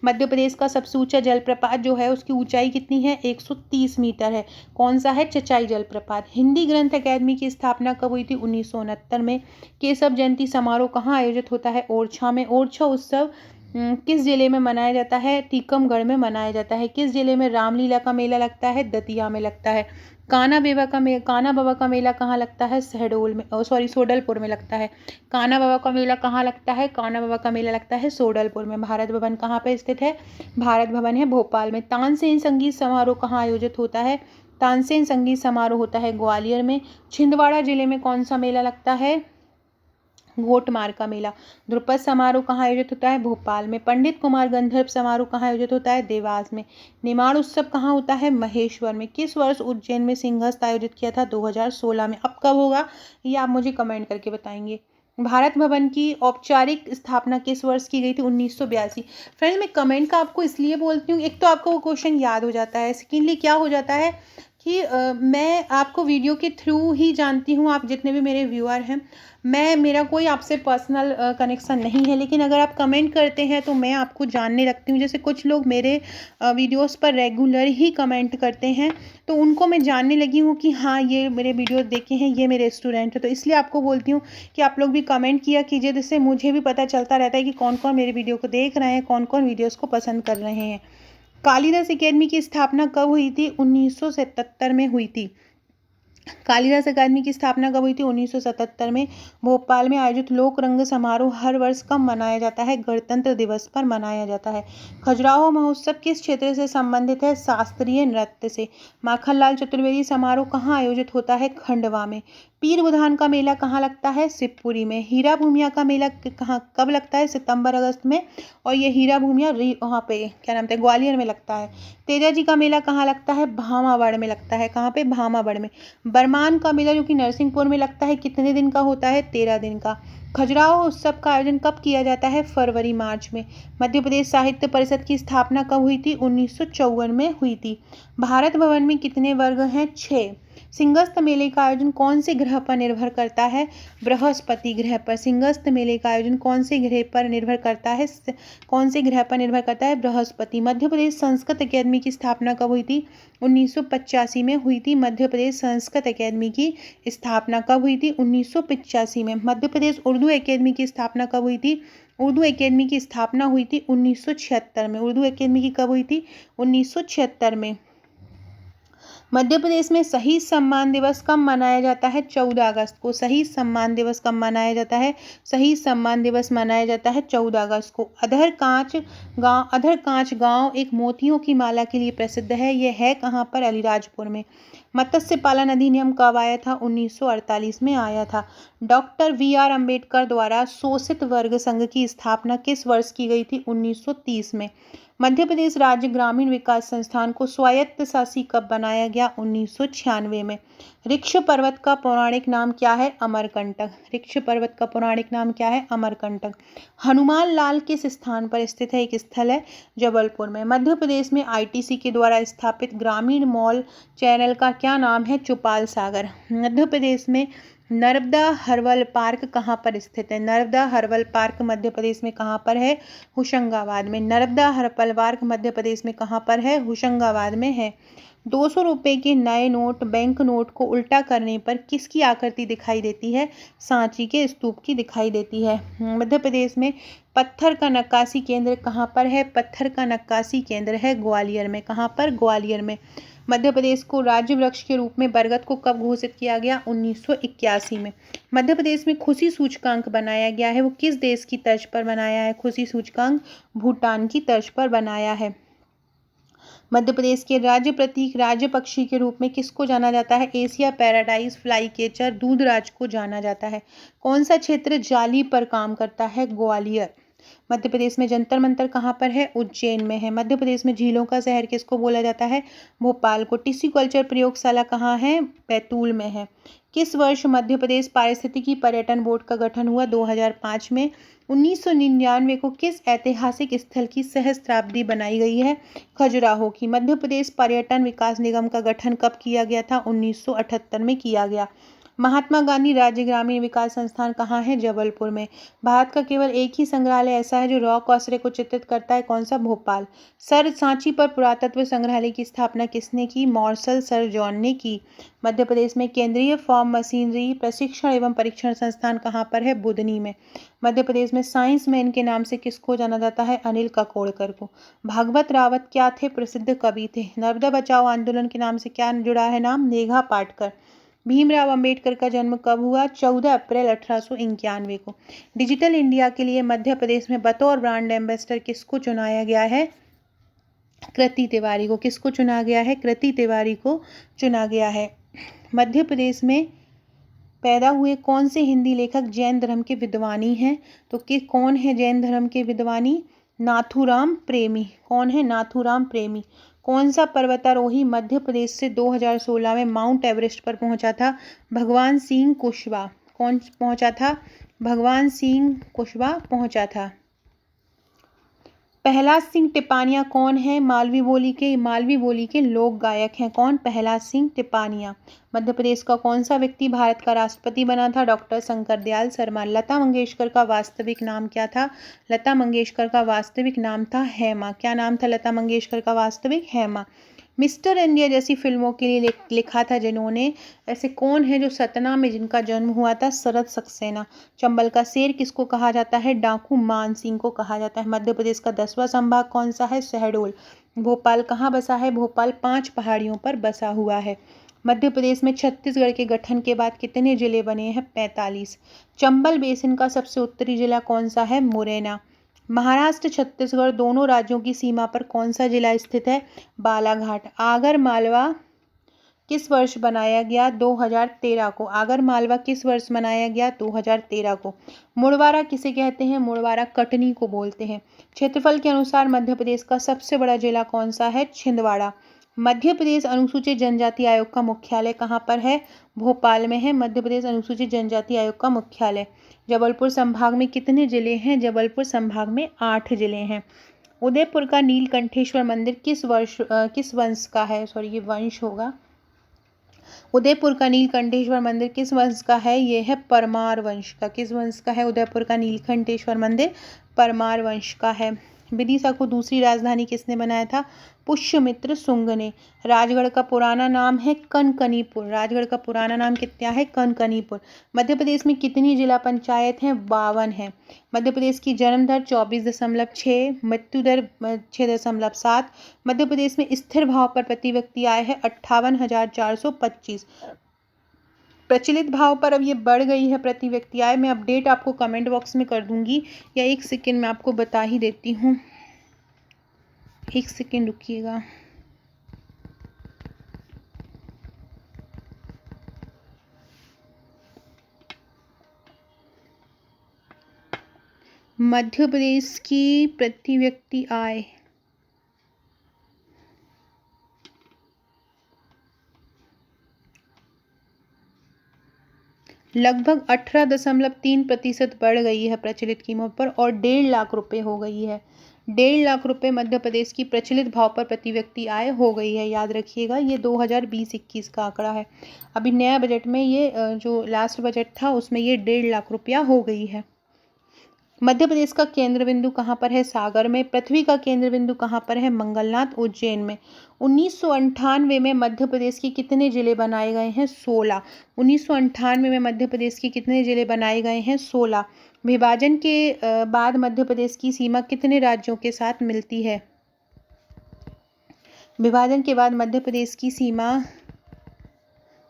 मध्य प्रदेश का सबसे ऊंचा जलप्रपात जो है उसकी ऊंचाई कितनी है? 130 मीटर है। कौन सा है? चचाई जलप्रपात। हिंदी ग्रंथ अकेडमी की स्थापना कब हुई थी? 1969 में। केशव जयंती समारोह कहाँ आयोजित होता है? ओरछा में। ओरछा उत्सव किस जिले में मनाया जाता है? टीकमगढ़ में मनाया जाता है। किस जिले में रामलीला का मेला लगता है? दतिया में लगता है। कान्हा बाबा का मेला कहाँ लगता है? शहडोल में, सोडलपुर में लगता है। कान्हा बाबा का मेला कहाँ लगता है? कान्हा बाबा का मेला लगता है सोडलपुर में। भारत भवन कहाँ पे स्थित है? भारत भवन है भोपाल में। तानसेन संगीत समारोह कहाँ आयोजित होता है? तानसेन संगीत समारोह होता है ग्वालियर में। छिंदवाड़ा जिले में कौन सा मेला लगता है? घोटमार का मेला। ध्रुपद समारोह कहाँ आयोजित होता है? भोपाल में। पंडित कुमार गंधर्व समारोह कहाँ आयोजित होता है? देवास में। निमाड़ उत्सव कहाँ होता है? महेश्वर में। किस वर्ष उज्जैन में सिंहस्थ आयोजित किया था? 2016 में। अब कब होगा ये आप मुझे कमेंट करके बताएंगे। भारत भवन की औपचारिक स्थापना किस वर्ष की गई थी? 1982। फ्रेंड, मैं कमेंट का आपको इसलिए बोलती हूँ, एक तो आपको वो क्वेश्चन याद हो जाता है, सेकेंडली क्या हो जाता है कि मैं आपको वीडियो के थ्रू ही जानती हूँ। आप जितने भी मेरे व्यूअर हैं, मेरा कोई आपसे पर्सनल कनेक्शन नहीं है, लेकिन अगर आप कमेंट करते हैं तो मैं आपको जानने लगती हूँ। जैसे कुछ लोग मेरे वीडियोस पर रेगुलर ही कमेंट करते हैं, तो उनको मैं जानने लगी हूँ कि हाँ, ये मेरे वीडियो देखे हैं, ये मेरे स्टूडेंट है। तो इसलिए आपको बोलती हूँ कि आप लोग भी कमेंट किया कीजिए, जिससे मुझे भी पता चलता रहता है कि कौन कौन मेरे वीडियो को देख रहे हैं, कौन कौन वीडियोज़ को पसंद कर रहे हैं। कालिदास अकेडमी की स्थापना कब हुई थी? 1977 में हुई थी। कालिदास अकादमी की स्थापना कब हुई थी? 1977 में। भोपाल में आयोजित लोक रंग समारोह हर वर्ष कब मनाया जाता है? गणतंत्र दिवस पर मनाया जाता है। खजुराहो महोत्सव किस क्षेत्र से संबंधित है? शास्त्रीय नृत्य से। माखनलाल चतुर्वेदी समारोह कहाँ आयोजित होता है? खंडवा में। पीर बुधान का मेला कहाँ लगता है? शिवपुरी में। हीरा भूमिया का मेला कहाँ कब लगता है? सितंबर अगस्त में। और ये हीरा भूमिया वहाँ पे क्या नाम था, ग्वालियर में लगता है। तेजा जी का मेला कहाँ लगता है? भामावड़ में लगता है। कहाँ पे? भामावड़ में। बरमान का मेला जो कि नरसिंहपुर में लगता है, कितने दिन का होता है? 13 दिन का। खजुराहो उत्सव का आयोजन कब किया जाता है? फरवरी मार्च में। मध्य प्रदेश साहित्य परिषद की स्थापना कब हुई थी? 1954 में हुई थी। भारत भवन में कितने वर्ग हैं? 6। सिंहस्थ मेले का आयोजन कौन से ग्रह पर निर्भर करता है? बृहस्पति ग्रह पर। सिंहस्थ मेले का आयोजन कौन से ग्रह पर निर्भर करता है? कौन से ग्रह पर निर्भर करता है? बृहस्पति। मध्य प्रदेश संस्कृत अकेदमी की स्थापना कब हुई थी? 1985 में हुई थी। मध्य प्रदेश संस्कृत अकेदमी की स्थापना कब हुई थी? 1985 में। मध्य प्रदेश उर्दू अकेदमी की स्थापना कब हुई थी? उर्दू अकेदमी की स्थापना हुई थी 1976 में। उर्दू अकेदमी की कब हुई थी? 1976 में। मध्य प्रदेश में शहीद सम्मान दिवस कब मनाया जाता है? 14 अगस्त को। शहीद सम्मान दिवस कब मनाया जाता है? शहीद सम्मान दिवस मनाया जाता है 14 अगस्त को। अधरकांच गांव एक मोतियों की माला के लिए प्रसिद्ध है। यह है कहाँ पर? अलीराजपुर में। मत्स्य पालन अधिनियम कब आया था? 1948 में आया था। Doctor VR. अम्बेडकर द्वारा शोषित वर्ग संघ की स्थापना किस वर्ष की गई थी? 1930 में। मध्य प्रदेश राज्य ग्रामीण विकास संस्थान को स्वायत्त शासी कब बनाया गया? 1996 में। ऋक्ष पर्वत का पौराणिक नाम क्या है? अमरकंटक। ऋक्ष पर्वत का पौराणिक नाम क्या है? अमरकंटक। हनुमान लाल किस स्थान पर स्थित है? एक स्थल है जबलपुर में। मध्य प्रदेश में आईटीसी के द्वारा स्थापित ग्रामीण मॉल चैनल का क्या नाम है? चौपाल सागर। मध्य प्रदेश में नर्मदा हर्बल पार्क कहाँ पर स्थित है? नर्मदा हर्बल पार्क मध्य प्रदेश में कहाँ पर है? होशंगाबाद में। नर्मदा हर्बल पार्क मध्य प्रदेश में कहाँ पर है? होशंगाबाद में है। 200 रुपये के नए नोट बैंक नोट को उल्टा करने पर किसकी आकृति दिखाई देती है? सांची के स्तूप की दिखाई देती है। मध्य प्रदेश में पत्थर का नक्काशी केंद्र कहाँ पर है? पत्थर का नक्काशी केंद्र है ग्वालियर में। कहाँ पर? ग्वालियर में। मध्य प्रदेश को राज्य वृक्ष के रूप में बरगद को कब घोषित किया गया? 1981 में। मध्य प्रदेश में खुशी सूचकांक बनाया गया है, वो किस देश की तर्ज पर बनाया है? खुशी सूचकांक भूटान की तर्ज पर बनाया है। मध्य प्रदेश के राज्य प्रतीक राज्य पक्षी के रूप में किसको जाना जाता है? एशिया पैराडाइज फ्लाईकेचर दूधराज को जाना जाता है। कौन सा क्षेत्र जाली पर काम करता है? ग्वालियर। मध्य प्रदेश में जंतर मंतर कहाँ पर है? उज्जैन में है। मध्य प्रदेश में झीलों का शहर किसको बोला जाता है? भोपाल को। टिश्यू कल्चर प्रयोगशाला कहाँ है? बैतूल में है। किस वर्ष मध्य प्रदेश पारिस्थितिकी पर्यटन बोर्ड का गठन हुआ? 2005 में। 1999 को किस ऐतिहासिक स्थल की सहस्त्राब्दी बनाई गई है? खजुराहो की। मध्य प्रदेश पर्यटन विकास निगम का गठन कब किया गया था? 1978 में किया गया। महात्मा गांधी राज्य ग्रामीण विकास संस्थान कहाँ है? जबलपुर में। भारत का केवल एक ही संग्रहालय ऐसा है जो रॉक ऑसरे को चित्रित करता है, कौन सा? भोपाल। सर सांची पर पुरातत्व संग्रहालय की स्थापना किसने की? मार्शल सर जॉन ने की। मध्य प्रदेश में केंद्रीय फार्म मशीनरी प्रशिक्षण एवं परीक्षण संस्थान कहाँ पर है? बुधनी में। मध्य प्रदेश में साइंस मैन के नाम से किसको जाना जाता है? अनिल काकोडकर को। भागवत रावत क्या थे? प्रसिद्ध कवि थे। नर्मदा बचाओ आंदोलन के नाम से क्या जुड़ा है नाम? नेहा पाटकर। भीमराव अंबेडकर का जन्म कब हुआ? 14 अप्रैल 1891 को। डिजिटल इंडिया के लिए मध्य प्रदेश में बतौर ब्रांड एम्बेसडर किसको चुनाया गया है? कृति तिवारी को। किसको चुना गया है? कृति तिवारी को चुना गया है। मध्य प्रदेश में पैदा हुए कौन से हिंदी लेखक जैन धर्म के विद्वानी हैं? तो कौन है जैन धर्म के विद्वानी? नाथूराम प्रेमी। कौन है? नाथूराम प्रेमी। कौन सा पर्वतारोही मध्य प्रदेश से 2016 में माउंट एवरेस्ट पर पहुंचा था? भगवान सिंह कुशवाहा। कौन पहुंचा था? भगवान सिंह कुशवाहा पहुंचा था। प्रहलाद सिंह टिपानिया कौन है? मालवी बोली के लोक गायक हैं। कौन? प्रहलाद सिंह टिपानिया। मध्य प्रदेश का कौन सा व्यक्ति भारत का राष्ट्रपति बना था? डॉक्टर शंकर दयाल शर्मा। लता मंगेशकर का वास्तविक नाम क्या था? लता मंगेशकर का वास्तविक नाम था हेमा। क्या नाम था लता मंगेशकर का वास्तविक? हेमा। मिस्टर इंडिया जैसी फिल्मों के लिए लिखा था जिन्होंने, ऐसे कौन है जो सतना में जिनका जन्म हुआ था? शरद सक्सेना। चंबल का शेर किसको कहा जाता है? डाकू मान सिंह को कहा जाता है। मध्य प्रदेश का 10वां संभाग कौन सा है? शहडोल। भोपाल कहाँ बसा है? भोपाल 5 पहाड़ियों पर बसा हुआ है। मध्य प्रदेश में छत्तीसगढ़ के गठन के बाद कितने जिले बने हैं? 45। चंबल बेसिन का सबसे उत्तरी जिला कौन सा है? मुरैना। महाराष्ट्र छत्तीसगढ़ दोनों राज्यों की सीमा पर कौन सा जिला स्थित है? बालाघाट। आगर मालवा किस वर्ष बनाया गया? 2013 को। आगर मालवा किस वर्ष बनाया गया? 2013 को। मुड़वारा किसे कहते हैं? मुड़वारा कटनी को बोलते हैं। क्षेत्रफल के अनुसार मध्य प्रदेश का सबसे बड़ा जिला कौन सा है? छिंदवाड़ा। मध्य प्रदेश अनुसूचित जनजाति आयोग का मुख्यालय कहाँ पर है? भोपाल में है मध्य प्रदेश अनुसूचित जनजाति आयोग का मुख्यालय। जबलपुर संभाग में कितने जिले हैं? जबलपुर संभाग में 8 जिले हैं। उदयपुर का नीलकंठेश्वर मंदिर किस वंश का है? सॉरी, ये वंश होगा। उदयपुर का नीलकंठेश्वर मंदिर किस वंश का है? ये है परमार वंश का। किस वंश का है उदयपुर का नीलकंठेश्वर मंदिर? परमार वंश का है। विदिशा को दूसरी राजधानी किसने बनाया था? पुष्यमित्र शुंग ने। राजगढ़ का पुराना नाम है कनकनीपुर। राजगढ़ का पुराना नाम कितना है? कनकनीपुर। मध्य प्रदेश में कितनी जिला पंचायत हैं? 52 हैं। मध्य प्रदेश की जन्म दर 24.6, मृत्यु दर 6.7। मध्य प्रदेश में स्थिर भाव पर प्रति व्यक्ति आय है 58,425। प्रचलित भाव पर अब ये बढ़ गई है प्रति व्यक्ति आय। मैं अपडेट आपको कमेंट बॉक्स में कर दूंगी, या 1 सेकेंड में आपको बता ही देती हूँ। 1 सेकेंड रुकिएगा। मध्य प्रदेश की प्रति व्यक्ति आय लगभग 18.3% बढ़ गई है प्रचलित कीमत पर, और 1.5 लाख रुपए हो गई है। 1.5 लाख रुपए मध्य प्रदेश की प्रचलित भाव पर प्रति व्यक्ति आय हो गई है। याद रखिएगा, ये 2020-21 का आंकड़ा है। अभी नया बजट में ये जो लास्ट बजट था उसमें ये 1.5 लाख रुपया हो गई है। मध्य प्रदेश का केंद्र बिंदु कहाँ पर है? सागर में। पृथ्वी का केंद्र बिंदु कहाँ पर है? मंगलनाथ, उज्जैन में। 1998 में मध्य प्रदेश के कितने जिले बनाए गए हैं? 16। 1998 में मध्य प्रदेश के कितने जिले बनाए गए हैं? 16। विभाजन के बाद मध्य प्रदेश की सीमा कितने राज्यों के साथ मिलती है? विभाजन के बाद मध्य प्रदेश की सीमा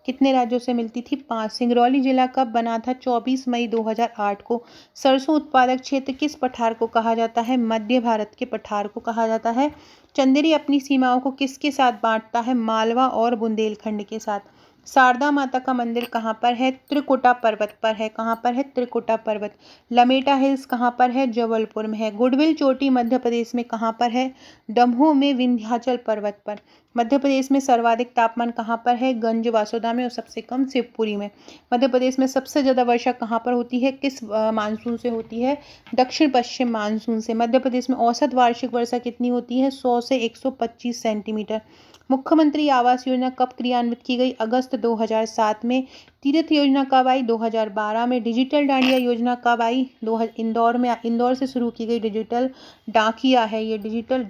कितने राज्यों से मिलती थी? 5। सिंगरौली जिला कब बना था? 24 मई 2008 को। सरसों उत्पादक क्षेत्र किस पठार को कहा जाता है? मध्य भारत के पठार को कहा जाता है। चंदेरी अपनी सीमाओं को किसके साथ बांटता है? मालवा और बुंदेलखंड के साथ। शारदा माता का मंदिर कहाँ पर है? त्रिकुटा पर्वत पर है। कहाँ पर है? त्रिकुटा पर्वत। लमेटा हिल्स कहाँ पर है? जबलपुर में है। गुडविल चोटी मध्य प्रदेश में कहाँ पर है? दमोह में विंध्याचल पर्वत पर। मध्य प्रदेश में सर्वाधिक तापमान कहाँ पर है? गंज वासोदा में और सबसे कम शिवपुरी में। मध्य प्रदेश में सबसे ज़्यादा वर्षा कहाँ पर होती है? किस मानसून से होती है? दक्षिण पश्चिम मानसून से। मध्य प्रदेश में औसत वार्षिक वर्षा कितनी होती है? 100 से 125 सेंटीमीटर। मुख्यमंत्री आवास योजना कब क्रियान्वित की गई? अगस्त 2007 में। तीर्थ योजना कब आई? 2012 में। डिजिटल डांडिया योजना कब आई? इंदौर से शुरू की गई डिजिटल डाकिया है ये। डिजिटल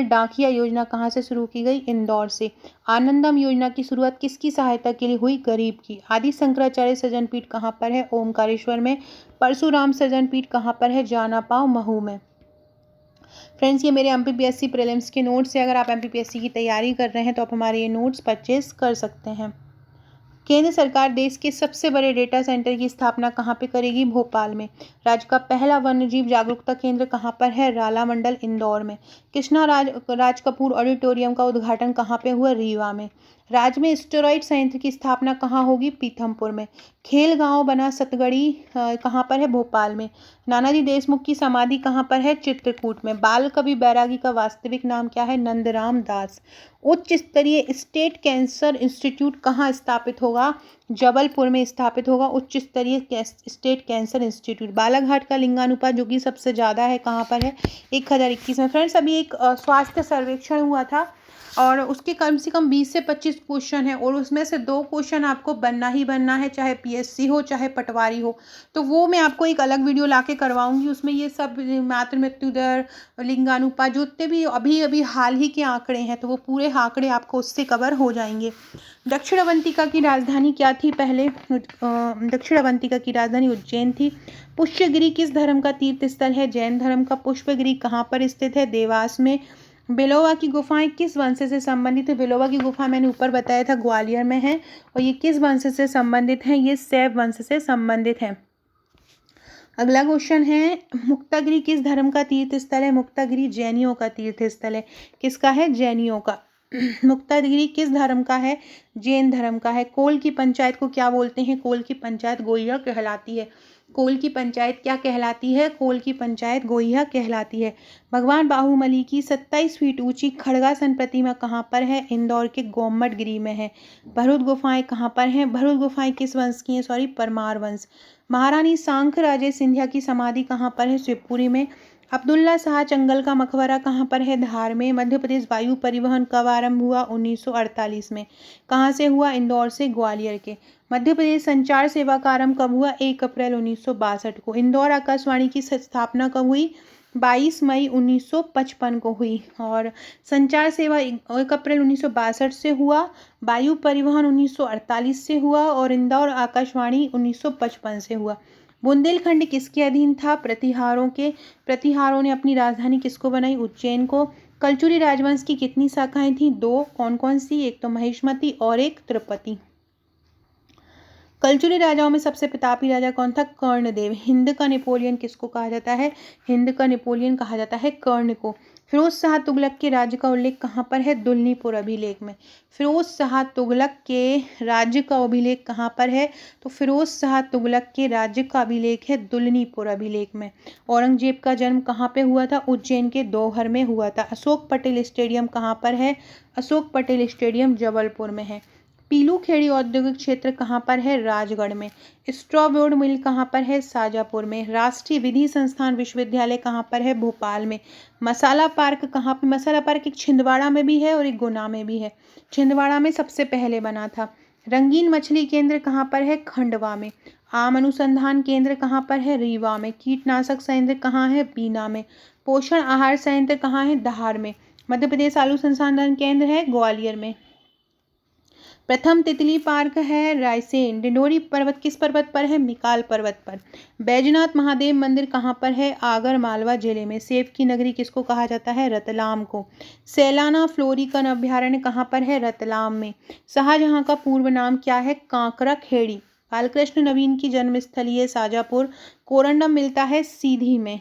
डाकिया योजना कहाँ से शुरू की गई? इंदौर से। आनंदम योजना की शुरुआत किसकी सहायता के लिए हुई? गरीब की। आदि शंकराचार्य सृजन पीठ कहाँ पर है? ओमकारेश्वर में। परशुराम सृजन पीठ कहाँ पर है? जानापाव महू में। फ्रेंड्स, ये मेरे एमपीपीएससी प्रीलिम्स के नोट्स है। अगर आप एमपीपीएससी की तैयारी कर रहे हैं तो आप हमारे ये नोट्स परचेज कर सकते हैं। केंद्र सरकार देश के सबसे बड़े डेटा सेंटर की स्थापना कहाँ पे करेगी? भोपाल में। राज्य का पहला वन्यजीव जागरूकता केंद्र कहाँ पर है? राला मंडल इंदौर में। कृष्णा राज कपूर ऑडिटोरियम का उद्घाटन कहाँ पे हुआ? रीवा में। राज्य में स्टेरॉइड संयंत्र की स्थापना कहाँ होगी? पीथमपुर में। खेल गांव बना सतगड़ी कहाँ पर है? भोपाल में। नानाजी देशमुख की समाधि कहाँ पर है? चित्रकूट में। बाल कवि बैरागी का वास्तविक नाम क्या है? नंदराम दास। उच्च स्तरीय स्टेट कैंसर इंस्टीट्यूट कहाँ स्थापित होगा? जबलपुर में स्थापित होगा उच्च स्तरीय स्टेट कैंसर इंस्टीट्यूट। बालाघाट का लिंगानुपात जो कि सबसे ज़्यादा है कहाँ पर है? 1021 में। फ्रेंड्स, अभी एक स्वास्थ्य सर्वेक्षण हुआ था और उसके कम से कम 20 से 25 क्वेश्चन है और उसमें से 2 क्वेश्चन आपको बनना ही बनना है, चाहे पीएससी हो चाहे पटवारी हो। तो वो मैं आपको एक अलग वीडियो लाके करवाऊंगी। उसमें ये सब मातृ मृत्यु दर, लिंगानुपात, जितने भी अभी अभी हाल ही के आंकड़े हैं तो वो पूरे आंकड़े आपको उससे कवर हो जाएंगे। दक्षिण अवंतिका की राजधानी क्या थी पहले? दक्षिण अवंतिका की राजधानी उज्जैन थी। पुष्यगिरी किस धर्म का तीर्थ स्थल है? जैन धर्म का। पुष्पगिरी कहाँ पर स्थित है? देवास में। बिलोवा की गुफाएं किस वंश से संबंधित है? बिलोवा की गुफा मैंने ऊपर बताया था ग्वालियर में है और ये किस वंश से संबंधित है? ये शैव वंश से संबंधित है। अगला क्वेश्चन है, मुक्तागिरी किस धर्म का तीर्थ स्थल है? मुक्तागिरी जैनियों का तीर्थ स्थल है। किसका है? जैनियों का। मुक्तागिरी किस धर्म का है? जैन धर्म का है। कोल की पंचायत को क्या बोलते हैं? कोल की पंचायत गोइया कहलाती है। कोल की पंचायत क्या कहलाती है? कोल की पंचायत गोइया कहलाती है। भगवान बाहुबली की 27 फीट ऊंची खड़गासन प्रतिमा कहाँ पर है? इंदौर के गोमटगिरी में है। भरूच गुफाएं कहाँ पर हैं? भरूच गुफाएं किस वंश की हैं? परमार वंश। महारानी सांख राजे सिंधिया की समाधि कहाँ पर है? शिवपुरी में। अब्दुल्ला शाह चंगल का मकबरा कहाँ पर है? धार में। मध्य प्रदेश वायु परिवहन कब आरंभ हुआ? 1948 में। कहाँ से हुआ? इंदौर से, ग्वालियर के। मध्य प्रदेश संचार सेवा का आरंभ कब हुआ? 1 अप्रैल 1962 को। इंदौर आकाशवाणी की स्थापना कब हुई? 22 मई 1955 को हुई। और संचार सेवा 1 अप्रैल 1962 से हुआ, वायु परिवहन 1948 से हुआ और इंदौर आकाशवाणी 1955 से हुआ। बुंदेलखंड किसके अधीन था? प्रतिहारों के। प्रतिहारों ने अपनी राजधानी किसको बनाई? उज्जैन को। कलचुरी राजवंश की कितनी शाखाएं थीं? 2। कौन कौन सी? एक तो महिष्मती और एक त्रिपति। कलचुरी राजाओं में सबसे प्रतापी राजा कौन था? कर्णदेव। हिंद का नेपोलियन किसको कहा जाता है? हिंद का नेपोलियन कहा जाता है कर्ण को। फिरोज शाह तुगलक के राज्य का उल्लेख कहाँ पर है? दुलनीपुर अभिलेख में। फिरोज शाह तुगलक के राज्य का अभिलेख कहाँ पर है? तो फिरोज शाह तुगलक के राज्य का अभिलेख है दुलनीपुर अभिलेख में। औरंगजेब का जन्म कहाँ पे हुआ था? उज्जैन के दोहर में हुआ था। अशोक पटेल स्टेडियम कहाँ पर है? अशोक पटेल स्टेडियम जबलपुर में है। पीलू खेड़ी औद्योगिक क्षेत्र कहाँ पर है? राजगढ़ में। स्ट्रॉबोर्ड मिल कहाँ पर है? शाजापुर में। राष्ट्रीय विधि संस्थान विश्वविद्यालय कहाँ पर है? भोपाल में। मसाला पार्क कहाँ पर? मसाला पार्क एक छिंदवाड़ा में भी है और एक गुना में भी है। छिंदवाड़ा में सबसे पहले बना था। रंगीन मछली केंद्र कहाँ पर है? खंडवा में। आम अनुसंधान केंद्र कहाँ पर है? रीवा में। कीटनाशक संयंत्र कहाँ है? बीना में। पोषण आहार संयंत्र कहाँ है? धार में। मध्य प्रदेश आलू संसाधन केंद्र है ग्वालियर में। प्रथम तितली पार्क है रायसेन। डिंडोरी पर्वत किस पर्वत पर है? मिकाल पर्वत पर। बैजनाथ महादेव मंदिर कहाँ पर है? आगर मालवा जिले में। सेब की नगरी किसको कहा जाता है? रतलाम को। सैलाना फ्लोरिकन अभ्यारण्य कहाँ पर है? रतलाम में। शाहजहां का पूर्व नाम क्या है? कांकरा खेड़ी। बालकृष्ण नवीन की जन्मस्थली है शाजापुर। कोरंडम मिलता है सीधी में।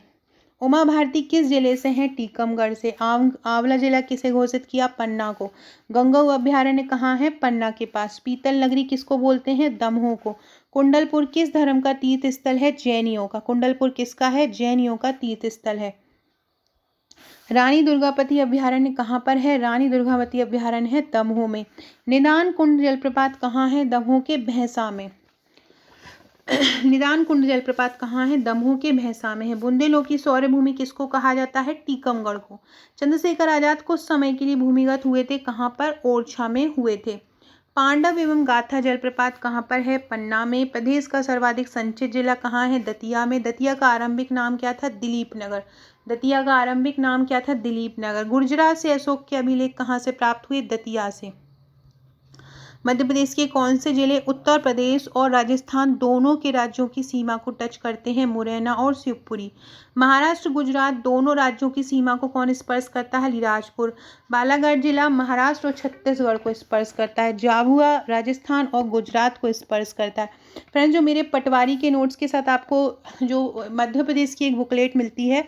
उमा भारती किस जिले से हैं? टीकमगढ़ से। आंवला जिला किसे घोषित किया? पन्ना को। गंगऊ अभ्यारण्य कहाँ है? पन्ना के पास। पीतल नगरी किसको बोलते हैं? दमोह को। कुंडलपुर किस धर्म का तीर्थ स्थल है? जैनियों का। कुंडलपुर किसका है? जैनियों का तीर्थ स्थल है। रानी दुर्गावती अभ्यारण्य कहाँ पर है? रानी दुर्गावती अभ्यारण्य है दमोह में। निदान कुंड जलप्रपात कहाँ है? दमोह के भैंसा में। निदान कुंड जलप्रपात कहाँ है? दमोह के भैंसा में है। बुंदेलों की सौर्य भूमि किसको कहा जाता है? टीकमगढ़ को। चंद्रशेखर आजाद कुछ समय के लिए भूमिगत हुए थे, कहाँ पर? ओरछा में हुए थे। पांडव एवं गाथा जलप्रपात कहाँ पर है? पन्ना में। प्रदेश का सर्वाधिक संचित जिला कहाँ है? दतिया में। दतिया का आरंभिक नाम क्या था? दिलीप नगर। दतिया का आरंभिक नाम क्या था? दिलीप नगर। गुर्जरात से अशोक के अभिलेख कहाँ से प्राप्त हुए? दतिया से। मध्य प्रदेश के कौन से जिले उत्तर प्रदेश और राजस्थान दोनों के राज्यों की सीमा को टच करते हैं? मुरैना और शिवपुरी। महाराष्ट्र गुजरात दोनों राज्यों की सीमा को कौन स्पर्श करता है? अलीराजपुर। बालाघाट जिला महाराष्ट्र और छत्तीसगढ़ को स्पर्श करता है। झाबुआ राजस्थान और गुजरात को स्पर्श करता है। फ्रेंड्स, जो मेरे पटवारी के नोट्स के साथ आपको जो मध्य प्रदेश की एक बुकलेट मिलती है,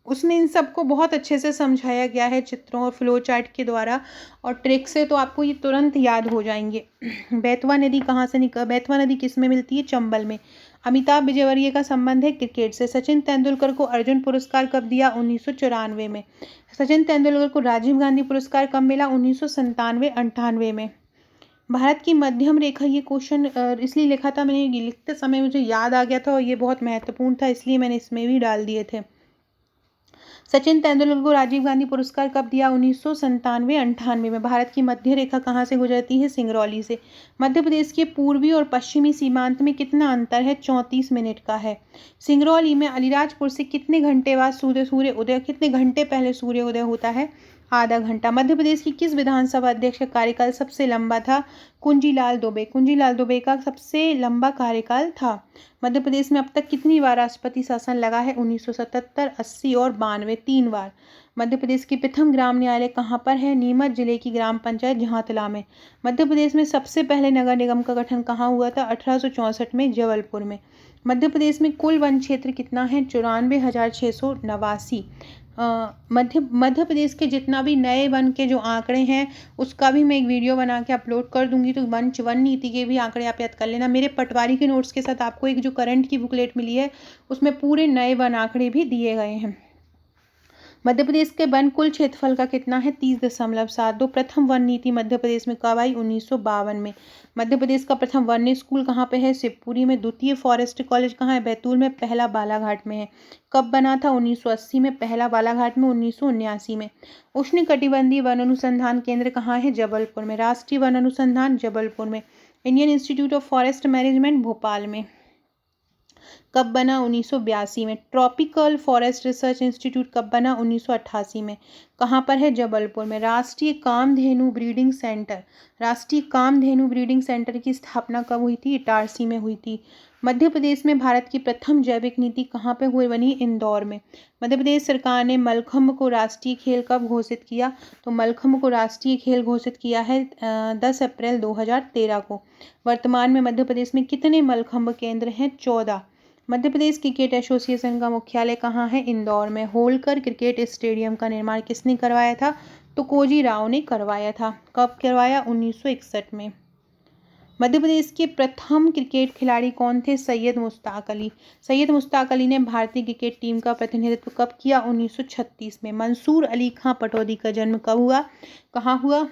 उसमें इन सबको बहुत अच्छे से समझाया गया है चित्रों और फ्लो चार्ट के द्वारा और ट्रिक से, तो आपको ये तुरंत याद हो जाएंगे। बेतवा नदी कहाँ से बेतवा नदी किस में मिलती है? चंबल में। अमिताभ विजयवर्गीय का संबंध है क्रिकेट से। सचिन तेंदुलकर को अर्जुन पुरस्कार कब दिया? 1994 में। सचिन तेंदुलकर को राजीव गांधी पुरस्कार कब मिला? 1997-98 में। भारत की मध्यम रेखा, ये क्वेश्चन इसलिए लिखा था मैंने, लिखते समय मुझे याद आ गया था और ये बहुत महत्वपूर्ण था, इसलिए मैंने इसमें भी डाल दिए थे। सचिन तेंदुलकर को राजीव गांधी पुरस्कार कब दिया? 1997-98 में। भारत की मध्य रेखा कहाँ से गुजरती है? सिंगरौली से। मध्य प्रदेश के पूर्वी और पश्चिमी सीमांत में कितना अंतर है? 34 मिनट का है। सिंगरौली में अलीराजपुर से कितने घंटे बाद सूर्य उदय, कितने घंटे पहले सूर्य उदय होता है? आधा घंटा। मध्य प्रदेश की किस विधानसभा अध्यक्ष का कार्यकाल सबसे लंबा था? कुंजीलाल दुबे। कुंजीलाल दुबे का सबसे लंबा कार्यकाल था। मध्य प्रदेश में अब तक कितनी बार राष्ट्रपति शासन लगा है? 1977, 80 और 92, 3 बार। मध्य प्रदेश की प्रथम ग्राम न्यायालय कहाँ पर है? नीमच जिले की ग्राम पंचायत झांतला में। मध्य प्रदेश में सबसे पहले नगर निगम का गठन कहाँ हुआ था? 1864 में जबलपुर में। मध्य प्रदेश में कुल वन क्षेत्र कितना है? 94,689। मध्य प्रदेश के जितना भी नए वन के जो आंकड़े हैं उसका भी मैं एक वीडियो बना के अपलोड कर दूंगी, तो वन नीति के भी आंकड़े आप याद कर लेना। मेरे पटवारी के नोट्स के साथ आपको एक जो करंट की बुकलेट मिली है उसमें पूरे नए वन आंकड़े भी दिए गए हैं। मध्य प्रदेश के वन कुल क्षेत्रफल का कितना है? 30.72। प्रथम वन नीति मध्य प्रदेश में कब आई? 1952 में। मध्य प्रदेश का प्रथम वन्य स्कूल कहाँ पे है? शिवपुरी में। द्वितीय फॉरेस्ट कॉलेज कहाँ है? बैतूल में। पहला बालाघाट में है। कब बना था? 1980 में। पहला बालाघाट में 1979 में। उष्ण कटिबंधीय वन अनुसंधान केंद्र कहाँ है? जबलपुर में। राष्ट्रीय वन अनुसंधान जबलपुर में। Indian institute of forest management Bhopal में। कब बना? 1982 में। ट्रॉपिकल फॉरेस्ट रिसर्च इंस्टीट्यूट कब बना? 1988 में। कहाँ पर है? जबलपुर में। राष्ट्रीय कामधेनु ब्रीडिंग सेंटर, राष्ट्रीय कामधेनु ब्रीडिंग सेंटर की स्थापना कब हुई थी? इटारसी में हुई थी। मध्य प्रदेश में भारत की प्रथम जैविक नीति कहाँ पे हुई बनी? इंदौर में। मध्य प्रदेश सरकार ने मलखम्ब को राष्ट्रीय खेल कब घोषित किया? तो मलखम्ब को राष्ट्रीय खेल घोषित किया है 10 अप्रैल 2013 को। वर्तमान में मध्य प्रदेश में कितने मलखम्ब केंद्र हैं? 14। मध्य प्रदेश क्रिकेट एसोसिएशन का मुख्यालय कहाँ है? इंदौर में। होलकर क्रिकेट स्टेडियम का निर्माण किसने करवाया था? तो कोजी राव ने करवाया था। कब करवाया? 1961 में। मध्य प्रदेश के प्रथम क्रिकेट खिलाड़ी कौन थे? सैयद मुश्ताक अली। सैयद मुश्ताक अली ने भारतीय क्रिकेट टीम का प्रतिनिधित्व कब किया? 1936 में। मंसूर अली खां पटौदी का जन्म कब हुआ? कहाँ हुआ?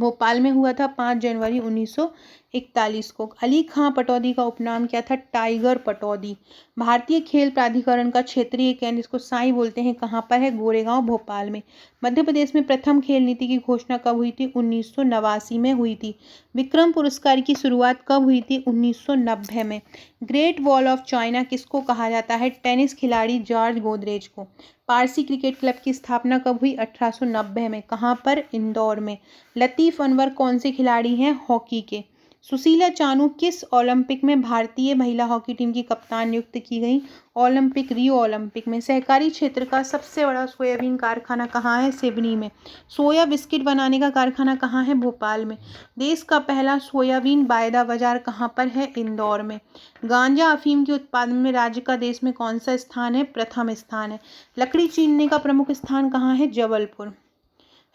भोपाल में हुआ था 5 जनवरी 1931 41 को। अली खां पटौदी का उपनाम क्या था? टाइगर पटौदी। भारतीय खेल प्राधिकरण का क्षेत्रीय केंद्र, जिसको साई बोलते हैं, कहाँ पर है? गोरेगांव, भोपाल में। मध्य प्रदेश में प्रथम खेल नीति की घोषणा कब हुई थी? 1989 में हुई थी। विक्रम पुरस्कार की शुरुआत कब हुई थी? 1990 में। ग्रेट वॉल ऑफ चाइना किसको कहा जाता है? टेनिस खिलाड़ी जॉर्ज गोदरेज को। पारसी क्रिकेट क्लब की स्थापना कब हुई? 1890 में। कहाँ पर? इंदौर में। लतीफ़ अनवर कौन से खिलाड़ी हैं? हॉकी के। सुशीला चानू किस ओलंपिक में भारतीय महिला हॉकी टीम की कप्तान नियुक्त की गई? ओलंपिक, रियो ओलंपिक में। सहकारी क्षेत्र का सबसे बड़ा सोयाबीन कारखाना कहाँ है? सिवनी में। सोया बिस्किट बनाने का कारखाना कहाँ है? भोपाल में। देश का पहला सोयाबीन वायदा बाजार कहाँ पर है? इंदौर में। गांजा अफीम के उत्पादन में राज्य का देश में कौन सा स्थान है? प्रथम स्थान है। लकड़ी चीनने का प्रमुख स्थान कहाँ है? जबलपुर।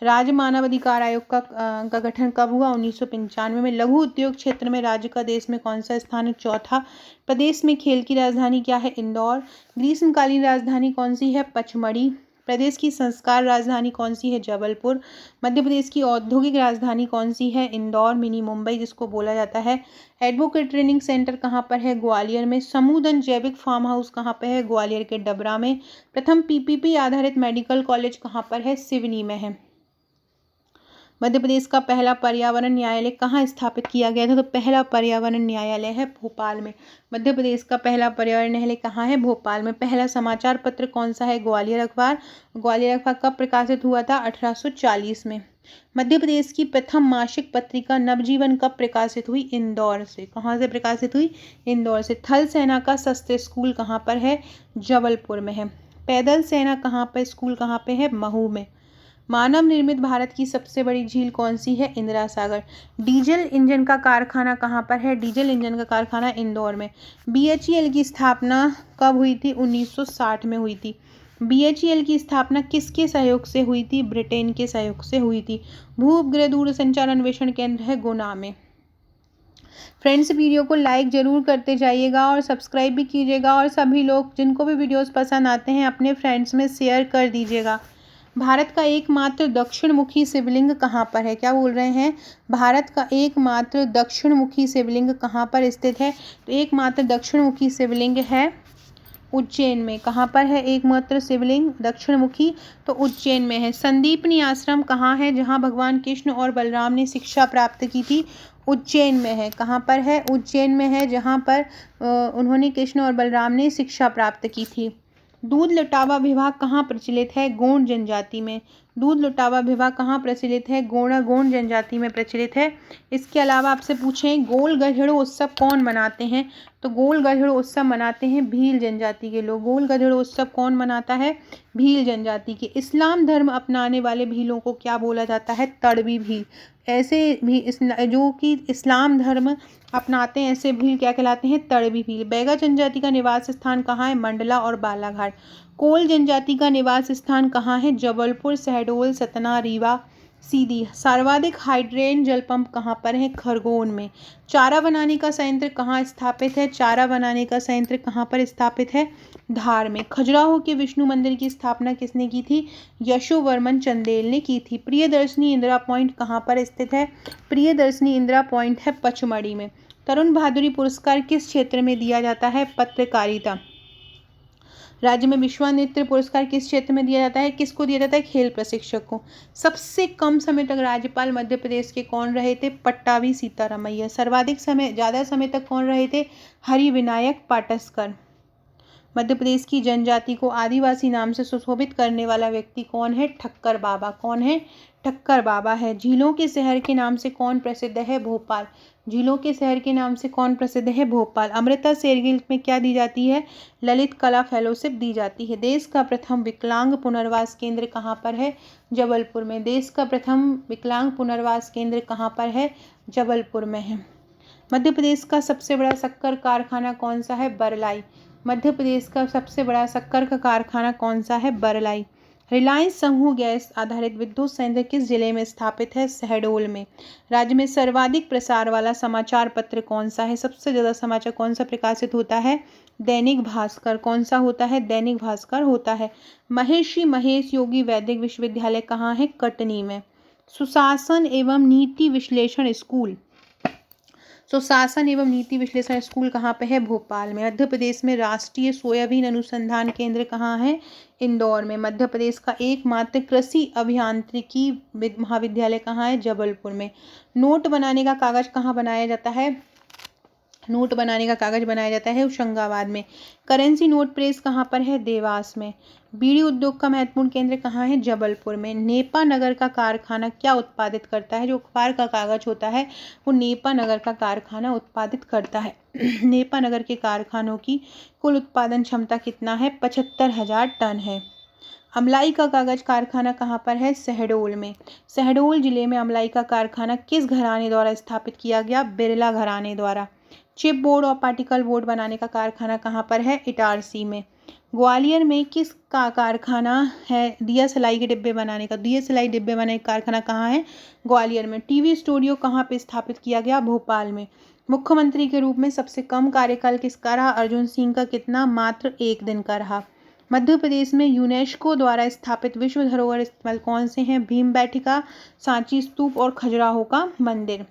राज्य मानव अधिकार आयोग का गठन कब हुआ? 1995 में। लघु उद्योग क्षेत्र में राज्य का देश में कौन सा स्थान है? चौथा। प्रदेश में खेल की राजधानी क्या है? इंदौर। ग्रीष्मकालीन राजधानी कौन सी है? पचमढ़ी। प्रदेश की संस्कार राजधानी कौन सी है? जबलपुर। मध्य प्रदेश की औद्योगिक राजधानी कौन सी है? इंदौर, मिनी मुंबई जिसको बोला जाता है। एडवोकेट ट्रेनिंग सेंटर कहाँ पर है? ग्वालियर में। समूदन जैविक फार्म हाउस कहाँ पर है? ग्वालियर के डबरा में। प्रथम पीपीपी आधारित मेडिकल कॉलेज कहाँ पर है? सिवनी में है। मध्य प्रदेश का पहला पर्यावरण न्यायालय कहाँ स्थापित किया गया था? तो पहला पर्यावरण न्यायालय है भोपाल में। मध्य प्रदेश का पहला पर्यावरण न्यायालय कहाँ है? भोपाल में। पहला समाचार पत्र कौन सा है? ग्वालियर अखबार। ग्वालियर अखबार कब प्रकाशित हुआ था? 1840 में। मध्य प्रदेश की प्रथम मासिक पत्रिका नवजीवन कब प्रकाशित हुई? इंदौर से। कहाँ से प्रकाशित हुई? इंदौर से। थल सेना का शस्त्र स्कूल कहाँ पर है? जबलपुर में है। पैदल सेना कहाँ पर स्कूल कहाँ पे है? महू में। मानव निर्मित भारत की सबसे बड़ी झील कौन सी है? इंदिरा सागर। डीजल इंजन का कारखाना कहाँ पर है? डीजल इंजन का कारखाना इंदौर में। बीएचईएल की स्थापना कब हुई थी? 1960 में हुई थी। बीएचईएल की स्थापना किसके सहयोग से हुई थी? ब्रिटेन के सहयोग से हुई थी। भू उपग्रह दूरसंचार अन्वेषण केंद्र है गुना में। फ्रेंड्स, वीडियो को लाइक ज़रूर करते जाइएगा और सब्सक्राइब भी कीजिएगा, और सभी लोग जिनको भी वीडियोस पसंद आते हैं अपने फ्रेंड्स में शेयर कर दीजिएगा। भारत का एकमात्र दक्षिणमुखी शिवलिंग कहाँ पर है? क्या बोल रहे हैं? भारत का एकमात्र दक्षिणमुखी शिवलिंग कहाँ पर स्थित है? तो एकमात्र दक्षिणमुखी शिवलिंग है उज्जैन में। कहाँ पर है एकमात्र शिवलिंग दक्षिणमुखी? तो उज्जैन में है। संदीपनी आश्रम कहाँ है जहाँ भगवान कृष्ण और बलराम ने शिक्षा प्राप्त की थी? उज्जैन में है। कहाँ पर है? उज्जैन में है, जहाँ पर उन्होंने कृष्ण और बलराम ने शिक्षा प्राप्त की थी। दूध लुटावा विवाह कहाँ प्रचलित है? गोंड जनजाति में। दूध लुटावा विवाह कहाँ प्रचलित है? गोंड जनजाति में प्रचलित है। इसके अलावा आपसे पूछें गोल गधेड़ो उत्सव कौन मनाते हैं? तो गोल गधेड़ो उत्सव मनाते हैं भील जनजाति के लोग। गोल गधेड़ो उत्सव कौन मनाता है? भील जनजाति के। इस्लाम धर्म अपनाने वाले भीलों को क्या बोला जाता है? तड़वी भील। ऐसे भी जो कि इस्लाम धर्म अपनाते हैं ऐसे भील क्या कहलाते हैं? तड़वी भील। बैगा जनजाति का निवास स्थान कहाँ है? मंडला और बालाघाट। कोल जनजाति का निवास स्थान कहाँ है? जबलपुर, शहडोल, सतना, रीवा, सीधी। सर्वाधिक हाइड्रेन जल पंप कहाँ पर है? खरगोन में। चारा बनाने का संयंत्र कहाँ स्थापित है? चारा बनाने का संयंत्र कहाँ पर स्थापित है? धार में। खजुराहो के विष्णु मंदिर की स्थापना किसने की थी? यशोवर्मन चंदेल ने की थी। प्रियदर्शनी इंदिरा पॉइंट कहाँ पर स्थित है? प्रियदर्शनी इंदिरा पॉइंट है पचमढ़ी में। तरुण भादुरी पुरस्कार किस क्षेत्र में दिया जाता है? पत्रकारिता। राज्य में विश्वामित्र पुरस्कार किस क्षेत्र में दिया जाता है? किसको दिया जाता है? खेल प्रशिक्षक को। सबसे कम समय तक राज्यपाल मध्य प्रदेश के कौन रहे थे? पट्टाभी सीतारामैया। सर्वाधिक समय, ज़्यादा समय तक कौन रहे थे? हरिविनायक पाटस्कर। मध्य प्रदेश की जनजाति को आदिवासी नाम से सुशोभित करने वाला व्यक्ति कौन है? ठक्कर बाबा। कौन है? ठक्कर बाबा है। झीलों के शहर के नाम से कौन प्रसिद्ध है? भोपाल। झीलों के शहर के नाम से कौन प्रसिद्ध है? भोपाल। अमृता शेरगिल में क्या दी जाती है? ललित कला फेलोशिप दी जाती है। देश का प्रथम विकलांग पुनर्वास केंद्र कहाँ पर है? जबलपुर में। देश का प्रथम विकलांग पुनर्वास केंद्र कहाँ पर है? जबलपुर में है। मध्य प्रदेश का सबसे बड़ा शक्कर कारखाना कौन सा है? बरलाई। मध्य प्रदेश का सबसे बड़ा शक्कर का कारखाना कौन सा है? बरलाई। रिलायंस समूह गैस आधारित विद्युत संयंत्र किस जिले में स्थापित है? शहडोल में। राज्य में सर्वाधिक प्रसार वाला समाचार पत्र कौन सा है? सबसे ज़्यादा समाचार कौन सा प्रकाशित होता है? दैनिक भास्कर। कौन सा होता है? दैनिक भास्कर होता है। महर्षि महेश योगी वैदिक विश्वविद्यालय कहाँ है? कटनी में। सुशासन एवं नीति विश्लेषण स्कूल सुशासन एवं नीति विश्लेषण स्कूल कहाँ पे है? भोपाल में। मध्य प्रदेश में राष्ट्रीय सोयाबीन अनुसंधान केंद्र कहाँ है? इंदौर में। मध्य प्रदेश का एकमात्र कृषि अभियांत्रिकी महाविद्यालय कहाँ है? जबलपुर में। नोट बनाने का कागज कहाँ बनाया जाता है? नोट बनाने का कागज बनाया जाता है होशंगाबाद में। करेंसी नोट प्रेस कहाँ पर है? देवास में। बीड़ी उद्योग का महत्वपूर्ण केंद्र कहाँ है? जबलपुर में। नेपा नगर का कारखाना क्या उत्पादित करता है? जो अखबार का कागज होता है वो नेपा नगर का कारखाना उत्पादित करता है। नेपा नगर के कारखानों की कुल उत्पादन क्षमता कितना है? 75,000 टन है। अमलाई का कागज कारखाना कहाँ पर है? शहडोल में। शहडोल जिले में अमलाई का कारखाना किस घराने द्वारा स्थापित किया गया? बिरला घराने द्वारा। चिप बोर्ड और पार्टिकल बोर्ड बनाने का कारखाना कहाँ पर है? इटारसी में। ग्वालियर में किस का कारखाना है? दिया सलाई के डिब्बे बनाने का। दिया सलाई डिब्बे बनाने का कारखाना कहाँ है? ग्वालियर में। टीवी स्टूडियो कहाँ पे स्थापित किया गया? भोपाल में। मुख्यमंत्री के रूप में सबसे कम कार्यकाल किसका रहा? अर्जुन सिंह का। कितना? मात्र 1 दिन का रहा। मध्य प्रदेश में यूनेस्को द्वारा स्थापित विश्व धरोहर स्थल कौन से हैं? भीमबेटका, सांची स्तूप और खजुराहो का मंदिर।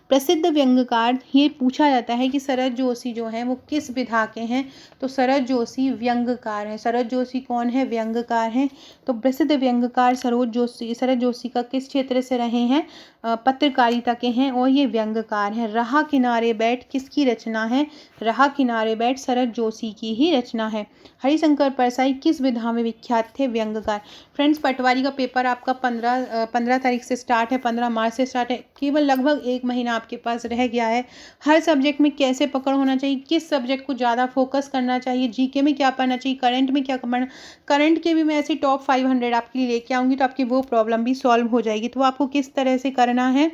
प्रसिद्ध व्यंग्यकार, ये पूछा जाता है कि शरद जोशी जो हैं वो किस विधा के हैं? तो शरद जोशी व्यंग्यकार हैं। शरद जोशी कौन है? व्यंग्यकार हैं। तो प्रसिद्ध व्यंग्यकार शरद जोशी का किस क्षेत्र से रहे हैं? पत्रकारिता के हैं और ये व्यंग्यकार हैं। रहा किनारे बैठ किसकी रचना है? रहा किनारे बैठ शरद जोशी की ही रचना है। हरिशंकर परसाई किस विधा में विख्यात थे? व्यंग्यकार। फ्रेंड्स, पटवारी का पेपर आपका 15 तारीख से स्टार्ट है, 15 मार्च से स्टार्ट है। केवल लगभग 1 महीना आपके पास रह गया है। हर सब्जेक्ट में कैसे पकड़ होना चाहिए, किस सब्जेक्ट को ज़्यादा फोकस करना चाहिए, जीके में क्या पढ़ना चाहिए, करंट में क्या पढ़ना, करंट के भी मैं ऐसे टॉप 500 आपके लिए लेके आऊँगी, तो आपकी वो प्रॉब्लम भी सॉल्व हो जाएगी। तो आपको किस तरह से करना है,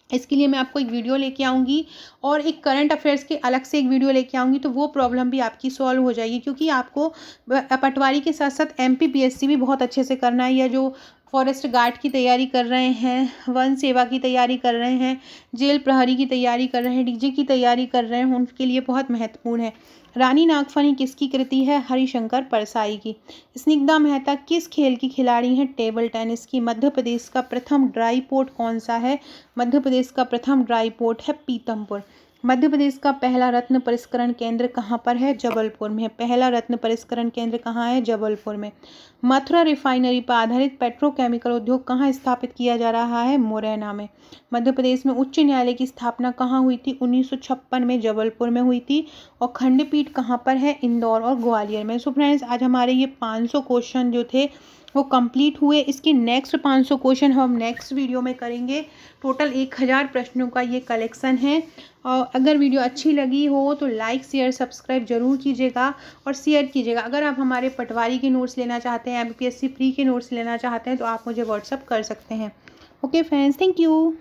इसके लिए मैं आपको एक वीडियो लेके आऊँगी और एक करंट अफेयर्स के अलग से एक वीडियो लेके आऊँगी, तो वो प्रॉब्लम भी आपकी सॉल्व हो जाएगी। क्योंकि आपको पटवारी के साथ साथ एमपीपीएससी भी बहुत अच्छे से करना है, या जो फॉरेस्ट गार्ड की तैयारी कर रहे हैं, वन सेवा की तैयारी कर रहे हैं, जेल प्रहरी की तैयारी कर रहे हैं, डीजे की तैयारी कर रहे हैं, उनके लिए बहुत महत्वपूर्ण है। रानी नागफनी किसकी कृति है? हरिशंकर परसाई की। स्निग्धा मेहता किस खेल की खिलाड़ी हैं? टेबल टेनिस की। मध्य प्रदेश का प्रथम ड्राई पोर्ट कौन सा है? मध्य प्रदेश का प्रथम ड्राई पोर्ट है पीतमपुर। मध्य प्रदेश का पहला रत्न परिष्करण केंद्र कहाँ पर है? जबलपुर में। पहला रत्न परिष्करण केंद्र कहाँ है? जबलपुर में। मथुरा रिफाइनरी पर आधारित पेट्रोकेमिकल उद्योग कहाँ स्थापित किया जा रहा है? मुरैना में। मध्य प्रदेश में उच्च न्यायालय की स्थापना कहाँ हुई थी? 1956 में जबलपुर में हुई थी। और खंडपीठ कहाँ पर है? इंदौर और ग्वालियर में। सो फ्रेंड्स, आज हमारे ये 500 क्वेश्चन जो थे वो कंप्लीट हुए। इसके नेक्स्ट 500 क्वेश्चन हम नेक्स्ट वीडियो में करेंगे। टोटल 1000 प्रश्नों का ये कलेक्शन है। और अगर वीडियो अच्छी लगी हो तो लाइक शेयर सब्सक्राइब जरूर कीजिएगा और शेयर कीजिएगा। अगर आप हमारे पटवारी के नोट्स लेना चाहते हैं, एमपीएससी प्री के नोट्स लेना चाहते हैं, तो आप मुझे व्हाट्सअप कर सकते हैं। Okay friends, thank you.